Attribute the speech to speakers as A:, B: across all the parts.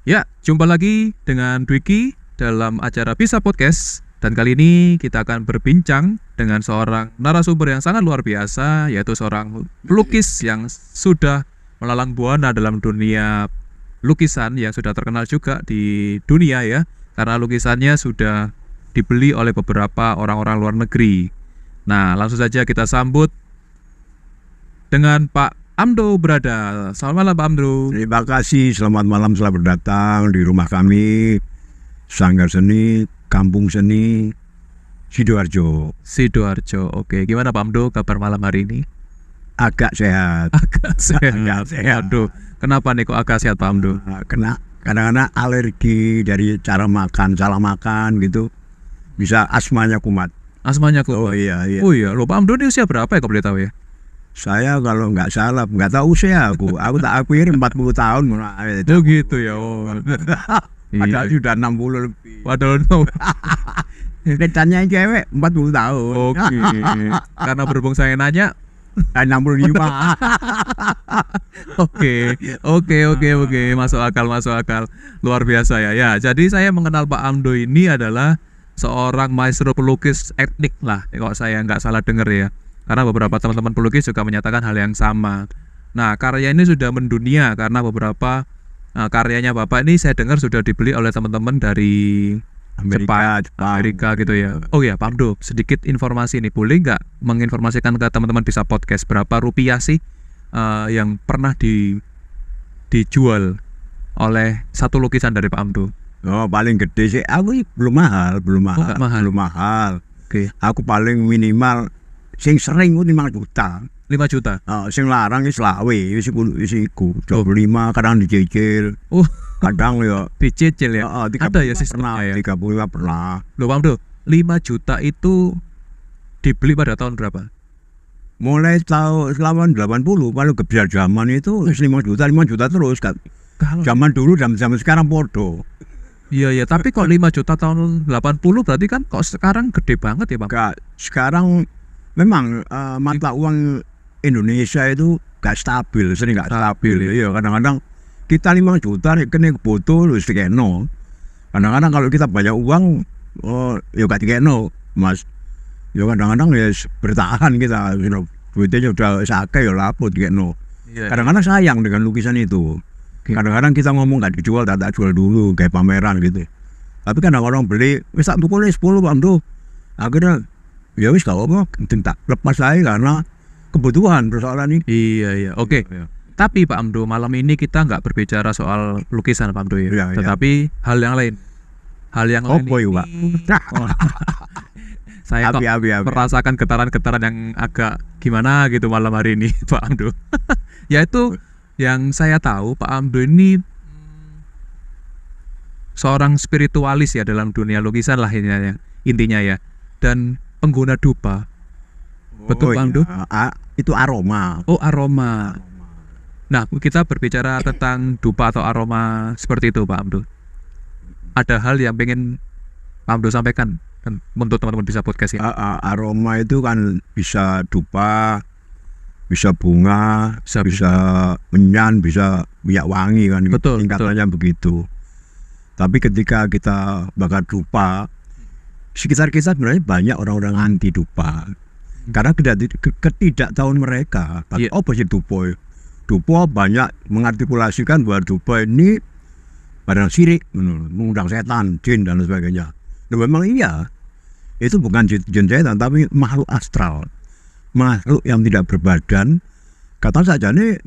A: Ya, jumpa lagi dengan Dwiki dalam acara Bisa Podcast. Dan kali ini kita akan berbincang dengan seorang narasumber yang sangat luar biasa, yaitu seorang pelukis yang sudah melalang buana dalam dunia lukisan, yang sudah terkenal juga di dunia ya, karena lukisannya sudah dibeli oleh beberapa orang-orang luar negeri. Nah, langsung saja kita sambut dengan Pak Amdo Brada. Selamat malam Pak Amdo.
B: Terima kasih, selamat malam, selamat datang di rumah kami, Sanggar Seni, Kampung Seni, Sidoarjo.
A: Sidoarjo, oke. Gimana Pak Amdo kabar malam hari ini?
B: Agak sehat.
A: Agak sehat.
B: Agak sehat.
A: Aduh, kenapa nih kok agak sehat Pak Amdo?
B: Kena kadang-kadang alergi dari cara makan, salah makan gitu, bisa asmanya kumat.
A: Asmanya kok?
B: Oh iya.
A: Oh iya, loh Pak Amdo ini usia berapa ya kalau boleh tahu ya?
B: Saya kalau nggak salah, nggak tahu usia aku tak akuir 40 tahun.
A: Oh gitu ya. Oh.
B: Padahal sudah 60 lebih.
A: Padahal
B: Kecannya cewek 40 tahun.
A: Oke. Karena berhubung saya nanya.
B: 65.
A: Oke. Masuk akal. Luar biasa ya. Ya, jadi saya mengenal Pak Amdo ini adalah seorang maestro pelukis etnik lah. Kalau saya nggak salah dengar ya. Karena beberapa teman-teman pelukis juga menyatakan hal yang sama. Nah, karya ini sudah mendunia karena beberapa karyanya Bapak ini saya dengar sudah dibeli oleh teman-teman dari
B: Jepang.
A: Amerika gitu ya. Oh ya, Pak Amdo, sedikit informasi nih. Boleh nggak menginformasikan ke teman-teman Bisa Podcast berapa rupiah sih yang pernah dijual oleh satu lukisan dari Pak Amdo?
B: Oh, paling gede sih aku belum mahal.
A: Mahal.
B: Oke. Aku paling minimal sing sering ku 5 juta.
A: 5 juta.
B: Sing larang wis lawe, wis iku 25 kadang dicicil. Kadang ya
A: dicicil ya. Ada ya sistemnya ya.
B: 35 pernah.
A: Loh Pak Amdo, 5 juta itu dibeli pada tahun berapa?
B: Mulai tahun 80 kalau kebiar zaman itu 5 juta terus kan. Zaman dulu zaman sekarang podo.
A: Iya, tapi kok 5 juta tahun 80 berarti kan kok sekarang gede banget ya Pak?
B: Enggak, sekarang memang mata uang Indonesia itu gak stabil, sering gak stabil. Iya, kadang-kadang kita 5 juta kena foto lu dikeno. Kadang-kadang kalau kita banyak uang, ya gak dikeno, Mas. Ya kadang-kadang ya bertahan kita, duitnya udah sakit ya laput dikeno. Kadang-kadang sayang dengan lukisan itu. Kadang-kadang kita ngomong gak dijual, tak jual dulu kayak pameran gitu. Tapi kadang-kadang beli, wis tak tukul 10 Pak Amdo. Akhirnya ya wis gak apa, tak lepas aja karena kebutuhan persoalan ini.
A: Iya. Oke. Tapi Pak Amdo, malam ini kita nggak berbicara soal lukisan Pak Amdo ya. Tetapi hal yang lain. Lain
B: ini, Pak.
A: Saya kok merasakan getaran-getaran yang agak gimana gitu malam hari ini Pak Amdo. Yaitu yang saya tahu Pak Amdo ini seorang spiritualis ya dalam dunia lukisan lah intinya ya. Dan pengguna dupa. Betul Pak Amdo?
B: Itu aroma.
A: Oh, aroma. Nah, kita berbicara tentang dupa atau aroma seperti itu Pak Amdo. Ada hal yang pengen Pak Amdo sampaikan untuk teman-teman Bisa Podcast ini.
B: Aroma itu kan bisa dupa, bisa bunga, bisa menyan, bisa minyak wangi kan.
A: Betul.
B: Tingkatannya begitu. Tapi ketika kita bakar dupa, sekitar kita sebenarnya banyak orang-orang anti dupa karena ketidaktahuan mereka. Apa sih dupa? Dupa banyak mengartikulasikan bahwa dupa ini barang sirik, mengundang setan, jin dan sebagainya. Dan memang iya, itu bukan jin setan tapi makhluk astral, makhluk yang tidak berbadan. Kata saja nih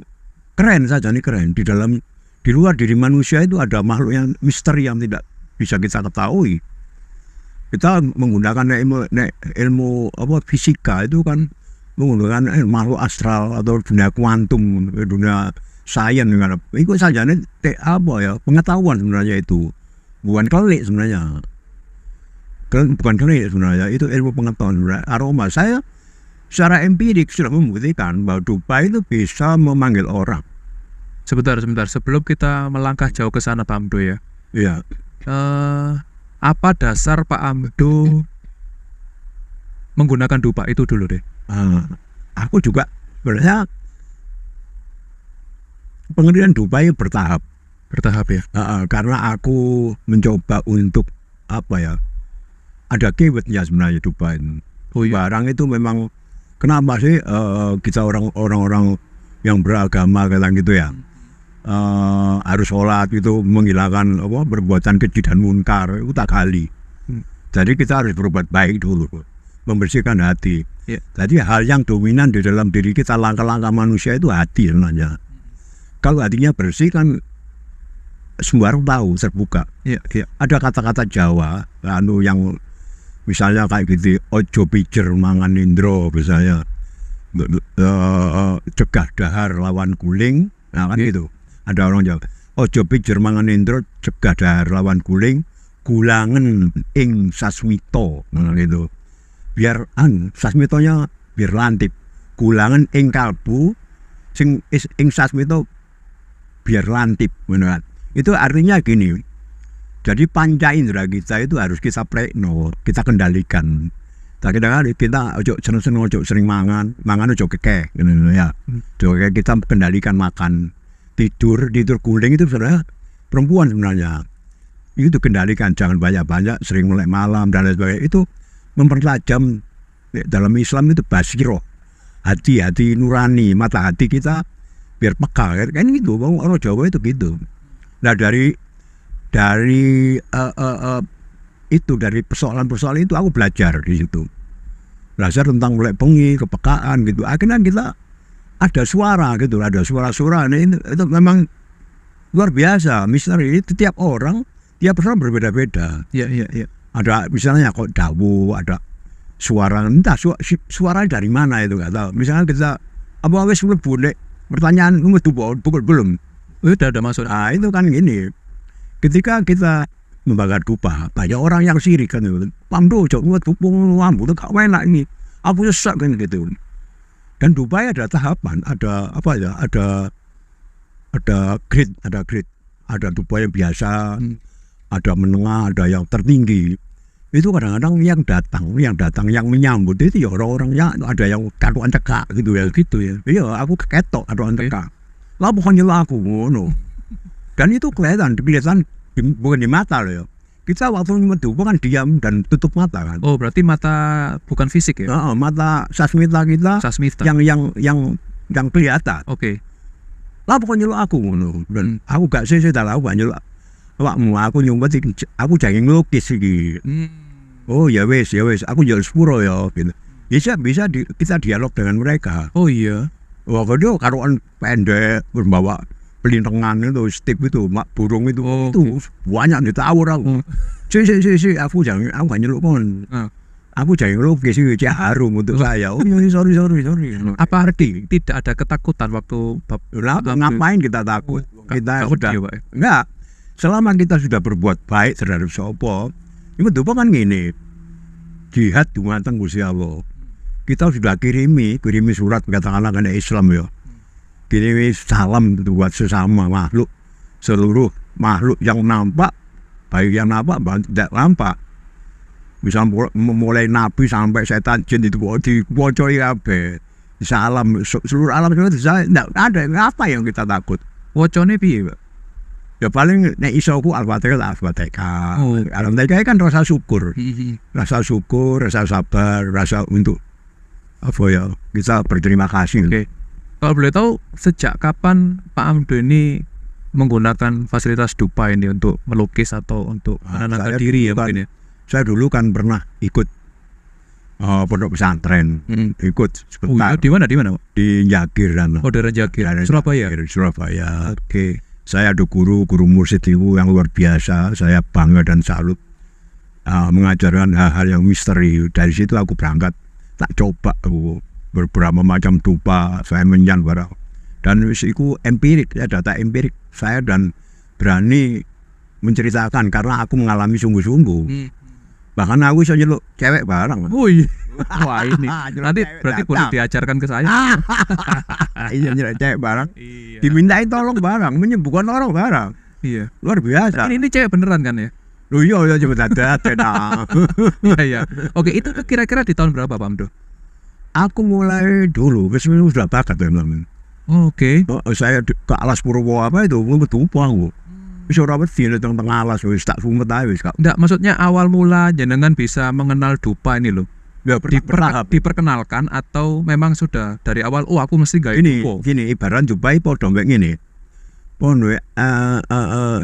B: keren. Di luar diri manusia itu ada makhluk yang misteri yang tidak bisa kita ketahui. Kita menggunakan ilmu fisika itu kan menggunakan makhluk astral atau dunia kuantum, dunia sains dengan itu saja pengetahuan sebenarnya itu bukan kelik sebenarnya. Bukan kelik sebenarnya, itu ilmu pengetahuan sebenarnya. Aroma saya secara empirik sudah membuktikan bahwa dupa itu bisa memanggil orang.
A: Sebentar. Sebelum kita melangkah jauh ke sana Pak Amdo ya.
B: Iya.
A: Apa dasar Pak Amdo menggunakan dupa itu dulu deh?
B: Aku juga sebenarnya pengertian dupa itu bertahap.
A: Bertahap ya.
B: Karena aku mencoba untuk apa ya? Ada keywordnya sebenarnya Dubai.
A: Oh iya.
B: Barang itu memang kenapa sih kita orang-orang yang beragama kayak gitu ya harus sholat itu menghilangkan perbuatan keji dan munkar itu tak kali. Jadi kita harus berbuat baik dulu, membersihkan hati. Jadi hal yang dominan di dalam diri kita, langkah-langkah manusia itu hati sebenarnya. Kalau hatinya bersih kan semua orang tahu, terbuka. Ada kata-kata Jawa yang misalnya kayak gitu, ojo pijer mangan indro misalnya, cegah dahar lawan guling, nah kan gitu. Ada orang Jawa, ojo pijer mangan indro, cegah dahar lawan guling, gulangen ing sasmito, nah gitu. Biar sasmitonya biar lantip, gulangen ing kalbu, sing ing sasmito biar lantip, benar. Itu artinya gini. Jadi panca indera kita itu harus kita prekno, kita kendalikan. Kadang-kadang kita ojo seneng-seneng, ojo sering mangan ojo kekeh, gitu ya. Ojo kita kendalikan makan, tidur guling itu sebenarnya perempuan sebenarnya. Itu kendalikan, jangan banyak-banyak, sering melek malam dan lain sebagainya. Itu mempertajam dalam Islam itu basiroh, hati nurani, mata hati kita biar peka kan gitu. Orang Jawa itu gitu. Nah dari itu dari persoalan-persoalan itu aku belajar di situ, belajar tentang mulai bengi, kepekaan gitu. Akhirnya kita ada suara gitu, ada suara-suara. Nah, itu memang luar biasa, misteri. Itu tiap orang berbeda-beda.
A: Iya.
B: Ada misalnya kok dawu, ada suara, entah suara dari mana itu nggak tahu. Misalnya kita apa wes mlebu nek pertanyaan pukul belum.
A: Udah masuk.
B: Nah itu kan gini. Ketika kita membakar dupa, banyak orang yang sirik kan itu. Pamdo cok tupung lampu itu gak enak ini. Aku sesak kan gitu. Dan dupa ada tahapan, ada apa ya? Ada grade, ada dupa yang biasa, ada menengah, ada yang tertinggi. Itu kadang-kadang yang datang yang menyambut itu ya orang-orang yang ada yang karuan cekak gitu ya. Iya, aku keketok karuan cekak. Lah pokoknya aku ngono. Dan itu kelihatan bukan di mata loh ya. Kita waktu menuju kan diam dan tutup mata kan.
A: Oh berarti mata bukan fisik ya?
B: Mata sasmita kita. Yang kelihatan.
A: Oke.
B: Lah pokoknya lo aku ngono. Dan aku gak sih tahu aku banyak awakmu aku nyumpet aku jangan ngelukis iki. Oh ya wes aku jual sepuro ya gitu. Bisa kita dialog dengan mereka.
A: Oh iya.
B: Wah kalau karuan pendek berbawa pelintengan itu, stick itu, burung itu, itu banyak ditawur aku. Si, aku gak nyeluk pun. Aku jangan ngelukis sih, harum untuk saya. Oh sorry.
A: Apa arti tidak ada ketakutan waktu
B: ngapain kita takut? Kita sudah enggak. Selama kita sudah berbuat baik terhadap sopo, itu kan gini. Jihad dumateng Gusti Allah. Kita sudah kirimi surat katakanlah karena Islam ya. Kirimi salam buat sesama makhluk, seluruh makhluk yang nampak, baik yang nampak, tidak nampak. Bisa mulai nabi sampai setan jin itu dibocori kabeh. Salam seluruh alam semesta tidak ada apa yang kita takut.
A: Wocone piye, Pak?
B: Ya paling nek iso ku Al-Fatihah. Al-Fatihah kan rasa syukur. Rasa syukur, rasa sabar, rasa untuk apa ya? Kita berterima kasih.
A: Okay. Kalau boleh tahu sejak kapan Pak Amdo ini menggunakan fasilitas dupa ini untuk melukis atau untuk menenangkan diri ya mungkin ya?
B: Saya dulu kan pernah ikut pondok pesantren, ikut sebentar.
A: Di mana?
B: Di Jagir dan.
A: Oh daerah Jagir, Surabaya.
B: Surabaya. Oke. Saya ada guru mursyid itu yang luar biasa. Saya bangga dan salut mengajarkan hal-hal yang misteri. Dari situ aku berangkat, tak coba aku beberapa macam dupa, saya menyan barang. Dan itu empirik, ya data empirik. Saya dan berani menceritakan karena aku mengalami sungguh-sungguh. Bahkan aku bisa nyeluk cewek barang.
A: Wih, wah ini nanti berarti boleh diajarkan ke saya.
B: Iya nyeluk cewek barang. Dimintai tolong barang, menyembuhkan orang barang.
A: Iya,
B: luar biasa.
A: Ini cewek beneran kan ya?
B: Loh iya coba ada.
A: Iya. Oke, itu kira-kira di tahun berapa Pak Amdo?
B: Aku mulai dulu, sebenarnya sudah bakat teman-teman.
A: Oke.
B: Saya ke Alas Purwo apa itu, betul aku. Wis ora wedi tengah alas wis tak sumet ae wis Kak.
A: Enggak, maksudnya awal mula jenengan bisa mengenal dupa ini loh.
B: Ya pernah
A: Diperkenalkan atau memang sudah dari awal aku mesti gawe
B: ini
A: dupa.
B: gini ibarat jupai padha mek ngene. Pon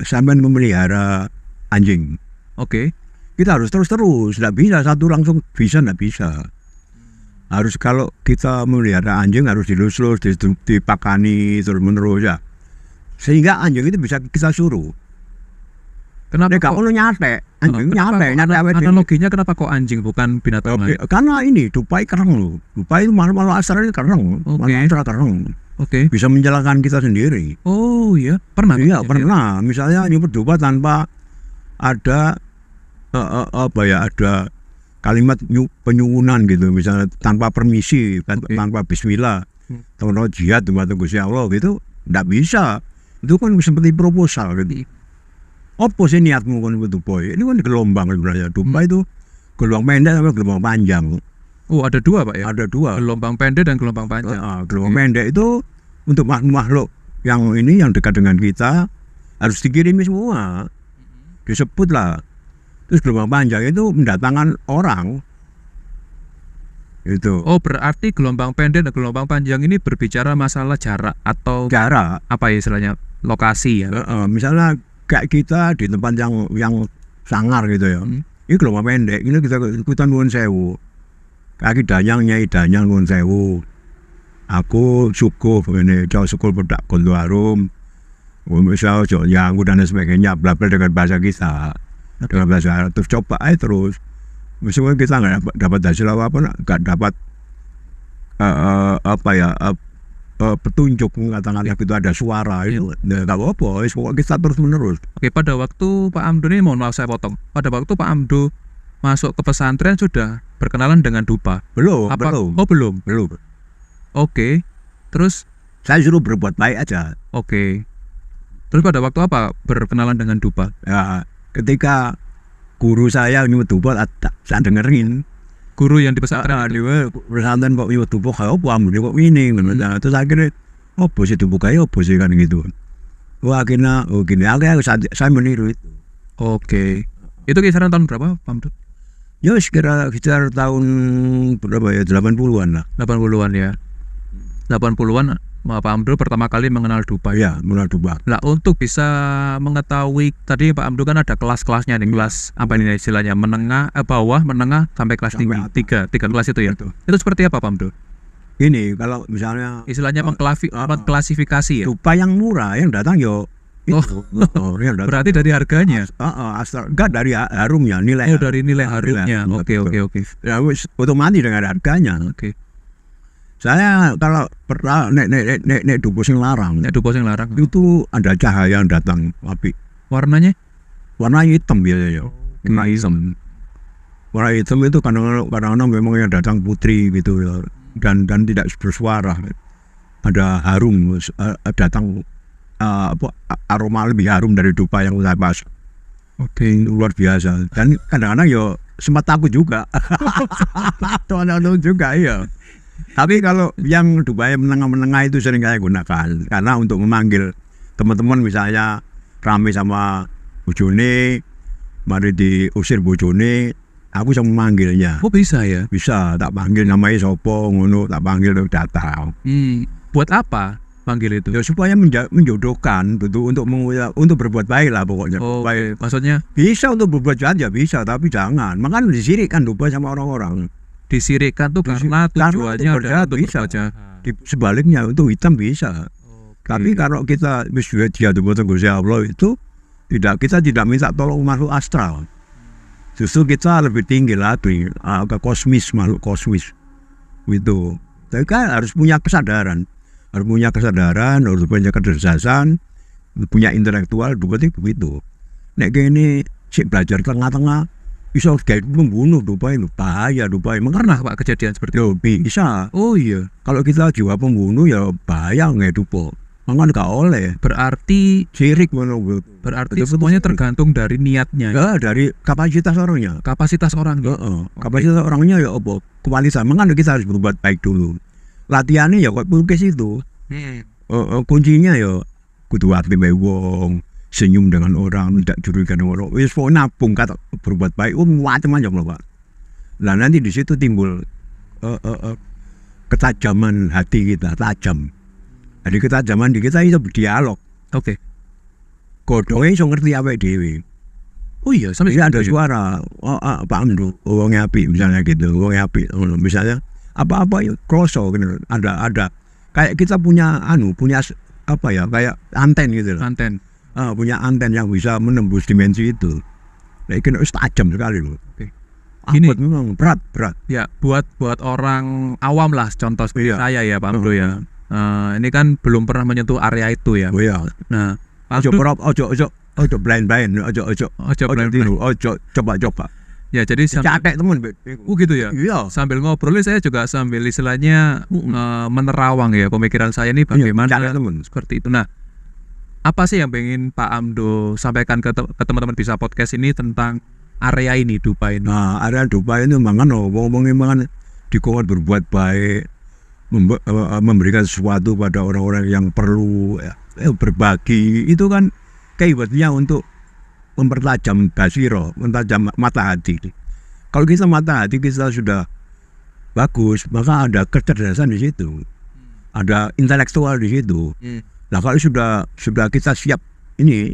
B: sampean memelihara anjing.
A: Oke.
B: Kita harus terus tidak bisa satu langsung bisa nggak bisa. Harus kalau kita memelihara anjing harus dilus-lus, dipakani terus menerus ya. Sehingga anjing itu bisa kita suruh.
A: Kenapa
B: Nek kalau nyate, anjing nyate awet.
A: Analoginya kenapa kok anjing bukan binatang lain?
B: Karena ini dupai kereng loh. Dupai itu malu-malu asal itu kereng.
A: Oke.
B: Malu kereng.
A: Oke.
B: Bisa menjalankan kita sendiri.
A: Oh iya, pernah.
B: Iya, pernah. Misalnya nyebut dupa tanpa ada ada kalimat penyuwunan gitu, misalnya tanpa permisi, tanpa bismillah, atau jihad atau Gusti Allah gitu, nggak bisa. Itu kan seperti proposal gitu. Apa sih niatmu kan itu boy? Ini kan gelombang sebenarnya. Dupa itu gelombang pendek sama gelombang panjang.
A: Oh ada dua Pak ya?
B: Ada dua.
A: Gelombang pendek dan gelombang panjang.
B: Gelombang pendek itu untuk makhluk yang ini yang dekat dengan kita harus dikirimi semua. Disebut lah. Terus gelombang panjang itu mendatangkan orang. Itu.
A: Oh berarti gelombang pendek dan gelombang panjang ini berbicara masalah jarak atau
B: jarak.
A: Apa ya istilahnya? Lokasi ya.
B: Misalnya kayak kita di tempat yang sangar gitu ya. Ini gelombang pendek. Ini kita nuwun sewu. Kaki danyang nyai danyang nuwun sewu. Aku syukur ini jauh syukur pedak Gondo Arum. Misal yang dan sebagainya bla bla dengan bahasa kita. Dengan bahasa Arab terus coba aja terus. Misalnya kita nggak dapat hasil apa nggak dapat petunjuk mengatakan itu ada suara itu nggak apa-apa, kita terus menerus.
A: Oke, pada waktu Pak Amdo ini mohon maaf saya potong. Pada waktu Pak Amdo masuk ke pesantren sudah berkenalan dengan dupa?
B: Belum.
A: Oh belum. Oke. Terus
B: saya suruh berbuat baik aja.
A: Oke. Terus pada waktu apa berkenalan dengan dupa?
B: Ya, ketika guru saya nyebut dupa, saya dengerin.
A: Guru yang di pesantren
B: dia pesantren kok nyebut dupa kayak apa ambil kok ini terus akhirnya apa sih dupa kayak apa sih kan gitu. Wah akhirnya gini saya meniru itu.
A: Oke. Itu kisaran tahun berapa Pak Amdo?
B: Ya sekitar tahun berapa ya 80-an lah.
A: 80-an ya. 80-an Pak Amdo pertama kali mengenal dupa.
B: Ya, mengenal dupa.
A: Nah, untuk bisa mengetahui tadi Pak Amdo kan ada kelas-kelasnya nih, kelas apa ini istilahnya menengah, bawah, menengah sampai kelas tinggi. Tiga kelas itu ya.
B: Betul.
A: Itu seperti apa Pak Amdo?
B: Ini kalau misalnya
A: Istilahnya mengklasifikasi ya.
B: Dupa yang murah yang datang yo. Yang datang.
A: Berarti dari harganya.
B: Asal enggak dari harumnya nilai.
A: Dari nilai harumnya. Oke.
B: Ya wis otomatis dengan harganya.
A: Oke.
B: Saya kalau pernah nek dupa sing larang.
A: Nek dupa sing larang.
B: Itu ada cahaya yang datang api.
A: Warna
B: hitam biasanya. Warna hitam. Warna hitam itu kadang-kadang memang yang datang putri gitu ya. Dan tidak bersuara. Ada harum datang aroma lebih harum dari dupa yang saya pas.
A: Oke.
B: Luar biasa. Dan kadang-kadang ya sempat takut juga. Tuan-tuan juga ya. Tapi kalau yang dupa yang menengah-menengah itu sering saya gunakan karena untuk memanggil teman-teman misalnya rame sama bojone, mari diusir bojone, aku bisa memanggilnya.
A: Oh bisa ya?
B: Bisa, tak panggil namanya sopo ngono, tak panggil datang.
A: Buat apa panggil itu?
B: Ya supaya menjodohkan untuk berbuat baik lah pokoknya.
A: Oh,
B: baik.
A: Maksudnya
B: bisa untuk berbuat jahat ya bisa, tapi jangan. Makanya disirikkan dupa sama orang-orang.
A: Disirikkan tuh karena tujuannya ada untuk
B: bisa.
C: Sebaliknya untuk hitam bisa. Tapi kalau kita sudah jatuh betul Gusti Allah itu kita tidak minta tolong makhluk astral. Justru kita lebih tinggi lagi ke kosmis, makhluk kosmis itu. Tapi kan harus punya kesadaran, harus punya kecerdasan, punya intelektual, begitu. Nek gini si belajar tengah-tengah bisa kayak membunuh Dubai, bahaya Dubai.
A: Pernah Pak kejadian seperti itu?
C: Bisa.
A: Oh iya.
C: Kalau kita jiwa pembunuh ya bahaya nggak Dubai. Mangan gak oleh.
A: Berarti
C: sirik
A: berarti semuanya tergantung dari niatnya.
C: Ya, dari kapasitas orangnya.
A: Kapasitas orang.
C: Kapasitas orangnya ya apa? Kualitas. Makanya kita harus berbuat baik dulu. Latihannya ya kok pelukis itu. Kuncinya ya kudu hati wong.
B: senyum dengan orang, tidak curiga dengan orang. Wis pokoknya nabung kata berbuat baik, macam-macam loh Pak. Nah nanti di situ timbul ketajaman hati kita, tajam. Jadi ketajaman di kita itu berdialog.
A: Oke.
B: Godongnya iso ngerti awake dhewe.
A: Oh iya, sampai
B: Jadi ada
A: segitu ya?
B: suara, Pak Amdo, wongnya api misalnya gitu, wongnya api. Misalnya apa-apa ya kroso gitu. Ada kayak kita punya apa ya, kayak anten gitu loh.
A: Anten.
B: Punya anten yang bisa menembus dimensi itu. Nah, itu tajam sekali loh.
A: Oke. Gini.
B: Abot memang berat.
A: Ya, buat orang awam lah, contoh seperti
B: Iya.
A: saya ya Pak Amdo ya. Ini kan belum pernah menyentuh area itu ya.
B: Oh ya.
A: Nah, Pak
B: Ojo
A: Amdo,
B: ojo blind, ojo
A: blind-blind.
B: tiru, ojo coba.
A: ya jadi
B: Cakek temen.
A: gitu ya.
B: Iya.
A: Sambil ngobrol saya juga sambil istilahnya menerawang ya pemikiran saya ini bagaimana
B: Cakek temen.
A: seperti itu. Nah, apa sih yang pengen Pak Amdo sampaikan ke teman-teman bisa podcast ini tentang area ini, Dupa ini?
B: Nah, area Dupa itu mangan ngomongin mangan dikongkon berbuat baik, memberikan sesuatu pada orang-orang yang perlu berbagi. Itu kan keibatnya untuk mempertajam basiro, mempertajam mata hati. Kalau kita mata hati kita sudah bagus, maka ada kecerdasan di situ, ada intelektual di situ. Nah kalau sudah kita siap ini,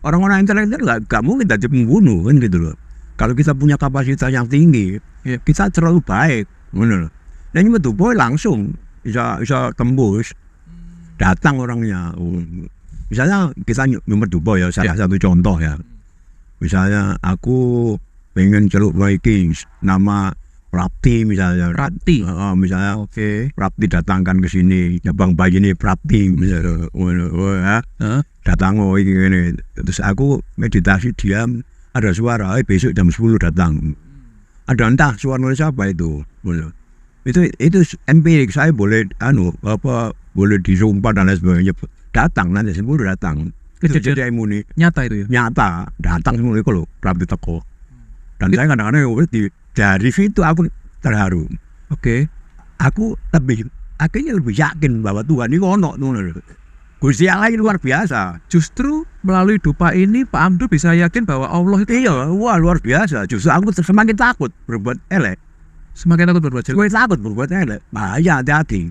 B: orang-orang intelektual nggak mungkin jadi pembunuh kan gitu loh. Kalau kita punya kapasitas yang tinggi, kita terlalu baik, benar. Nah ini betul, boy langsung bisa tembus, datang orangnya. Misalnya kita nomor Dupa ya, salah satu contoh ya. Misalnya aku pengen celuk Viking nama Prapti misalnya.
A: Prapti.
B: Misalnya
A: Oke.
B: Prapti datangkan ke sini, Bang Bayi ini Prapti misalnya. Datang ini. Terus aku meditasi diam, ada suara, besok jam 10 datang. Ada entah suara siapa itu. Itu empirik, saya boleh boleh disumpah dan lain sebagainya. Datang nanti 10 datang. Itu jadi imuni.
A: Nyata itu ya?
B: Nyata datang semua itu loh, Prapti teko. Dan saya kadang-kadang dari situ aku terharu.
A: Oke.
B: Aku akhirnya lebih yakin bahwa Tuhan ini ono. Gusti Allah ini luar biasa.
A: Justru melalui Dupa ini Pak Amdo bisa yakin bahwa Allah itu
B: Iya, wah luar biasa. Justru aku semakin takut berbuat elek.
A: semakin takut berbuat jelek.
B: Gue takut berbuat elek. Bahaya, hati-hati.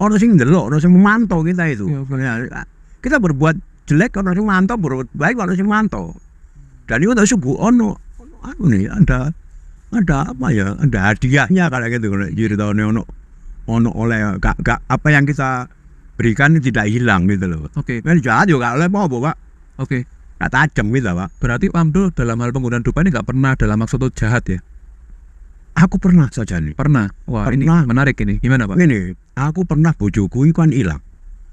B: Orang sing ndelok, orang sing memantau kita itu.
A: Iya,
B: Kita berbuat jelek, orang sing mantau, berbuat baik, orang sing mantau. Dan itu subuh ono aku nih ada apa ya? Ada hadiahnya kayak gitu. Jadi tahun ono oleh gak apa yang kita berikan tidak hilang gitu loh.
A: Oke.
B: Ini jahat juga oleh apa Pak?
A: Oke.
B: Gak tajam gitu Pak.
A: Berarti Pak Amdo dalam hal penggunaan Dupa ini nggak pernah dalam maksud itu jahat ya?
B: Aku pernah saja nih.
A: Pernah. Wah, ini
B: Pernah.
A: menarik ini. Gimana Pak?
B: Ini aku pernah bojoku itu kan hilang.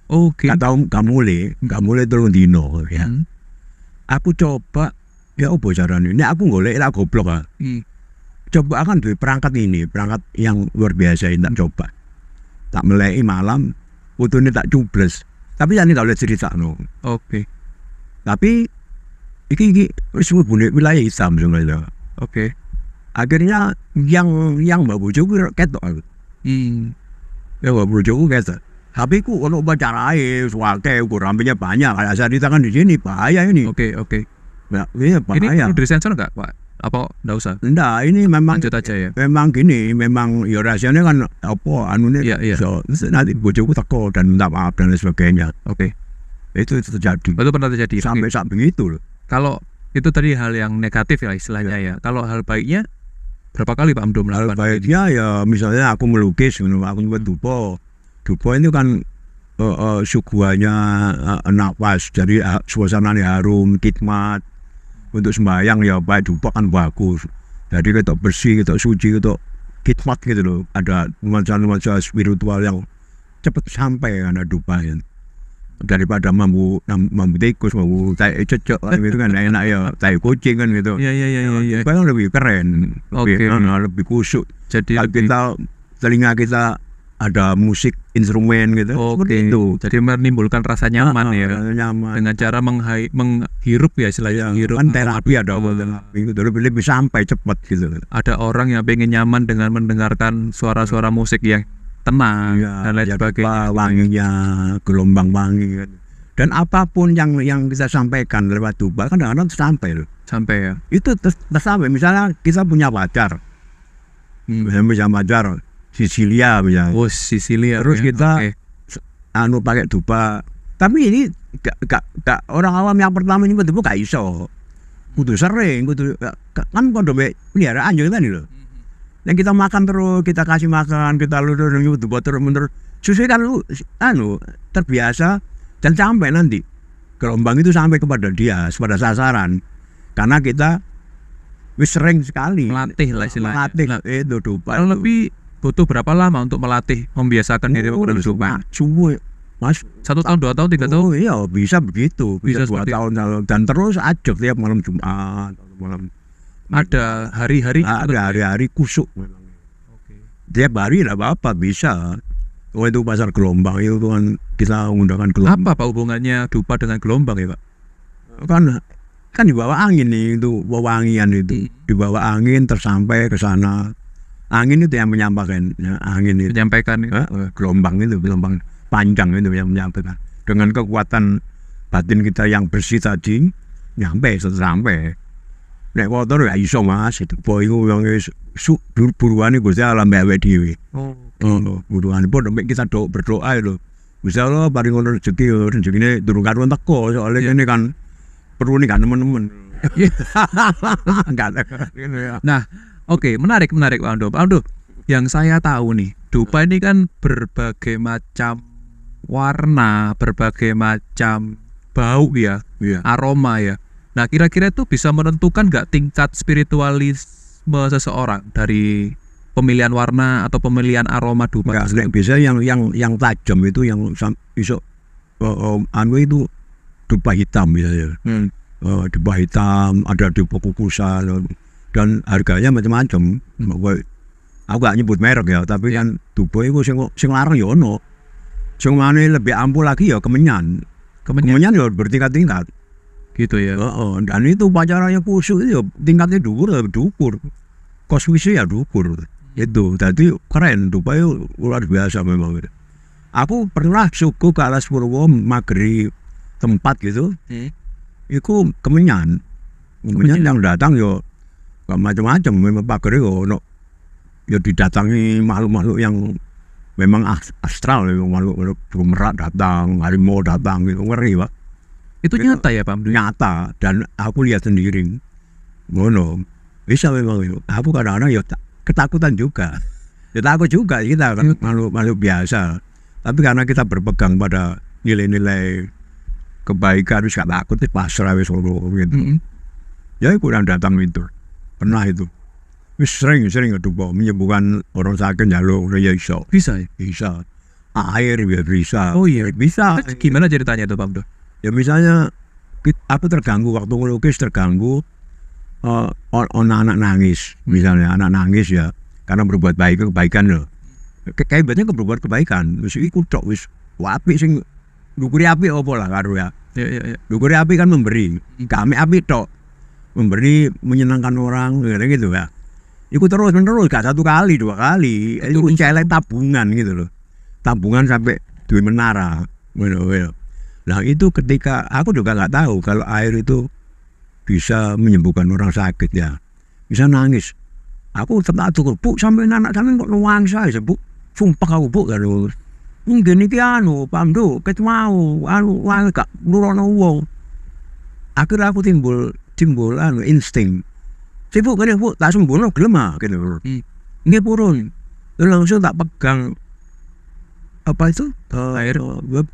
A: Oke.
B: Gak tahu gak mulai turun dino ya. Aku coba ya apa caranya? Ini aku golek lah goblok ah. Coba akan duwe perangkat yang luar biasa ini tak coba. Tak melei malam, fotonya tak cubles. Tapi ini tak boleh cerita no.
A: Oke.
B: Tapi iki wis mlebu wilayah Islam sebenarnya.
A: Oke.
B: Akhirnya yang Mbak Bojoku ketok aku. Ya Mbak Bojoku ketok. Tapi ku kalau baca air, suake rambutnya banyak. Kayak saya ditakan di sini bahaya ini.
A: Oke.
B: Ya, ini
A: Ini
B: bahaya.
A: perlu disensor nggak Pak? Apa nggak usah?
B: Enggak, ini memang
A: Lanjut aja ya.
B: memang gini, memang ya rahasianya kan apa anunya.
A: Iya.
B: So, terus nanti bojoku teko dan minta maaf dan lain sebagainya.
A: Oke.
B: Itu terjadi.
A: Itu pernah terjadi.
B: Sampai
A: Oke.
B: saat begitu loh.
A: Kalau itu tadi hal yang negatif ya istilahnya ya. Kalau hal baiknya berapa kali Pak Amdo
B: Hal
A: melakukan?
B: baiknya ya misalnya aku melukis, aku buat dupo. Dupo itu kan suguhannya nafas, jadi suasananya harum, khidmat. Untuk sembahyang ya baik dupo kan bagus. Jadi kita bersih, kita suci, kita khidmat gitu loh. Ada nuansa spiritual yang cepat sampai karena dupa ya. Daripada mampu tikus, mampu tai cecok gitu kan enak ya, tai kucing kan gitu.
A: Iya.
B: Dupa kan lebih keren, lebih kusuk.
A: Jadi
B: Kalau kita telinga kita ada musik instrumen gitu, seperti itu.
A: Jadi menimbulkan rasa nyaman ya.
B: Nyaman.
A: Dengan cara menghirup ya istilahnya. Menghirup.
B: Kan terapi ada terapi itu lebih sampai cepat gitu.
A: Ada orang yang pengen nyaman dengan mendengarkan suara-suara musik yang tenang dan lain sebagainya.
B: Wanginya, gelombang wangi kan. Dan apapun yang kita sampaikan lewat dupa kan kadang-kadang sampai loh.
A: Sampai ya.
B: Itu tersampai. Misalnya kita punya pacar, misalnya punya pacar Sisilia misalnya.
A: Oh, Sisilia.
B: Terus
A: ya.
B: kita
A: Oke.
B: pakai dupa. Tapi ini gak orang awam yang pertama nyebut dupa gak iso. Kudu sering, kan kondo peliharaan juga tadi loh. Yang kita makan terus, kita kasih makan, kita lulur nyebut dupa terus menerus. Sesuai kan lu terbiasa dan sampai nanti gelombang itu sampai kepada dia, kepada sasaran. Karena kita wis sering sekali
A: Melatih lah istilahnya.
B: melatih
A: Nah,
B: itu dupa.
A: kurang lebih butuh berapa lama untuk melatih, membiasakan diri kepada dupa?
B: Semua Mas,
A: 1 tahun, 2 tahun, 3 tahun?
B: oh iya bisa begitu,
A: Bisa
B: bisa 2
A: seperti
B: tahun dan terus ajak tiap malam Jumat, malam
A: Ada hari-hari?
B: ada hari-hari kusuk memang.
A: Oke.
B: Tiap hari tidak apa-apa bisa. Oh itu pasar gelombang itu kan kita menggunakan gelombang.
A: Apa Pak hubungannya dupa dengan gelombang ya Pak?
B: Kan di bawah angin nih itu wewangian itu di bawah angin tersampai ke sana. Angin itu yang menyampaikan, ya, angin itu.
A: Menyampaikan ya.
B: Gelombang itu gelombang panjang itu yang menyampaikan dengan kekuatan batin kita yang bersih tadi nyampe sampai nek kotor ya iso Mas itu boy yang buruan Gusti Allah mbek dhewe buruan pun kita berdoa itu Gusti Allah paring ngono rezekine durung karuan teko soalnya ini kan perlu nih kan teman-teman enggak
A: Nah, oke, menarik Pak Ando. Pak Ando, yang saya tahu nih, dupa ini kan berbagai macam warna, berbagai macam bau ya,
B: iya.
A: aroma ya. Nah, kira-kira itu bisa menentukan nggak tingkat spiritualisme seseorang dari pemilihan warna atau pemilihan aroma dupa?
B: Enggak, biasa yang tajam itu yang iso anu itu dupa hitam biasanya. Dupa hitam, ada dupa kukusan dan harganya macam-macam. Aku gak nyebut merek ya, tapi kan dupa itu sing larang ya ono. Sing mana lebih ampuh lagi ya kemenyan. Kemenyan ya bertingkat-tingkat.
A: Gitu ya.
B: Dan itu pacarannya kusuk itu ya tingkatnya dukur. Kosmisnya ya dukur. Itu tadi keren, dupa itu luar biasa memang. Aku pernah suku ke Alas Purwo mageri tempat gitu. Itu kemenyan yang datang yo gak macam-macam memang pagere yo ya didatangi makhluk-makhluk yang memang astral, makhluk merak datang, harimau datang gitu, ngeri Pak.
A: Itu nyata ya Pak?
B: Nyata dan aku lihat sendiri. Ngono. Bisa memang itu. Aku kadang-kadang ya ketakutan juga. Ya takut juga kita kan makhluk biasa. Tapi karena kita berpegang pada nilai-nilai kebaikan wis gak takut pasrah wis gitu. Ya aku yang datang itu. Pernah itu. Wis sering itu menyembuhkan orang sakit jalur ya iso.
A: Bisa ya?
B: Bisa. Air ya bisa.
A: Oh iya.
B: Bisa.
A: Gimana ceritanya tuh Pak Ando?
B: Ya misalnya aku terganggu waktu ngelukis terganggu anak nangis misalnya anak nangis ya karena berbuat baik kebaikan loh. Kaibatnya berbuat kebaikan. Wis iku tok wis apik sing dukuri api apa lah karo ya.
A: Ya.
B: Dukuri api kan memberi. Kami api tok. Memberi menyenangkan orang gitu ya. Iku terus menerus gak 1 kali 2 kali. Itu celek tabungan gitu loh. Tabungan sampai duit menara. Nah itu ketika aku juga nggak tahu kalau air itu bisa menyembuhkan orang sakit ya. Bisa nangis. Aku tetap atur Bu sampai anak sampai kok nuangsa ya Bu. Sumpah aku Bu kalau mungkin iki Pak Ando ket mau wae gak nurono wong. Akhirnya aku timbul insting. Sibuk kan Bu, tak sembunyi gelem gitu. Nggih purun. Langsung tak pegang apa itu?
A: Air.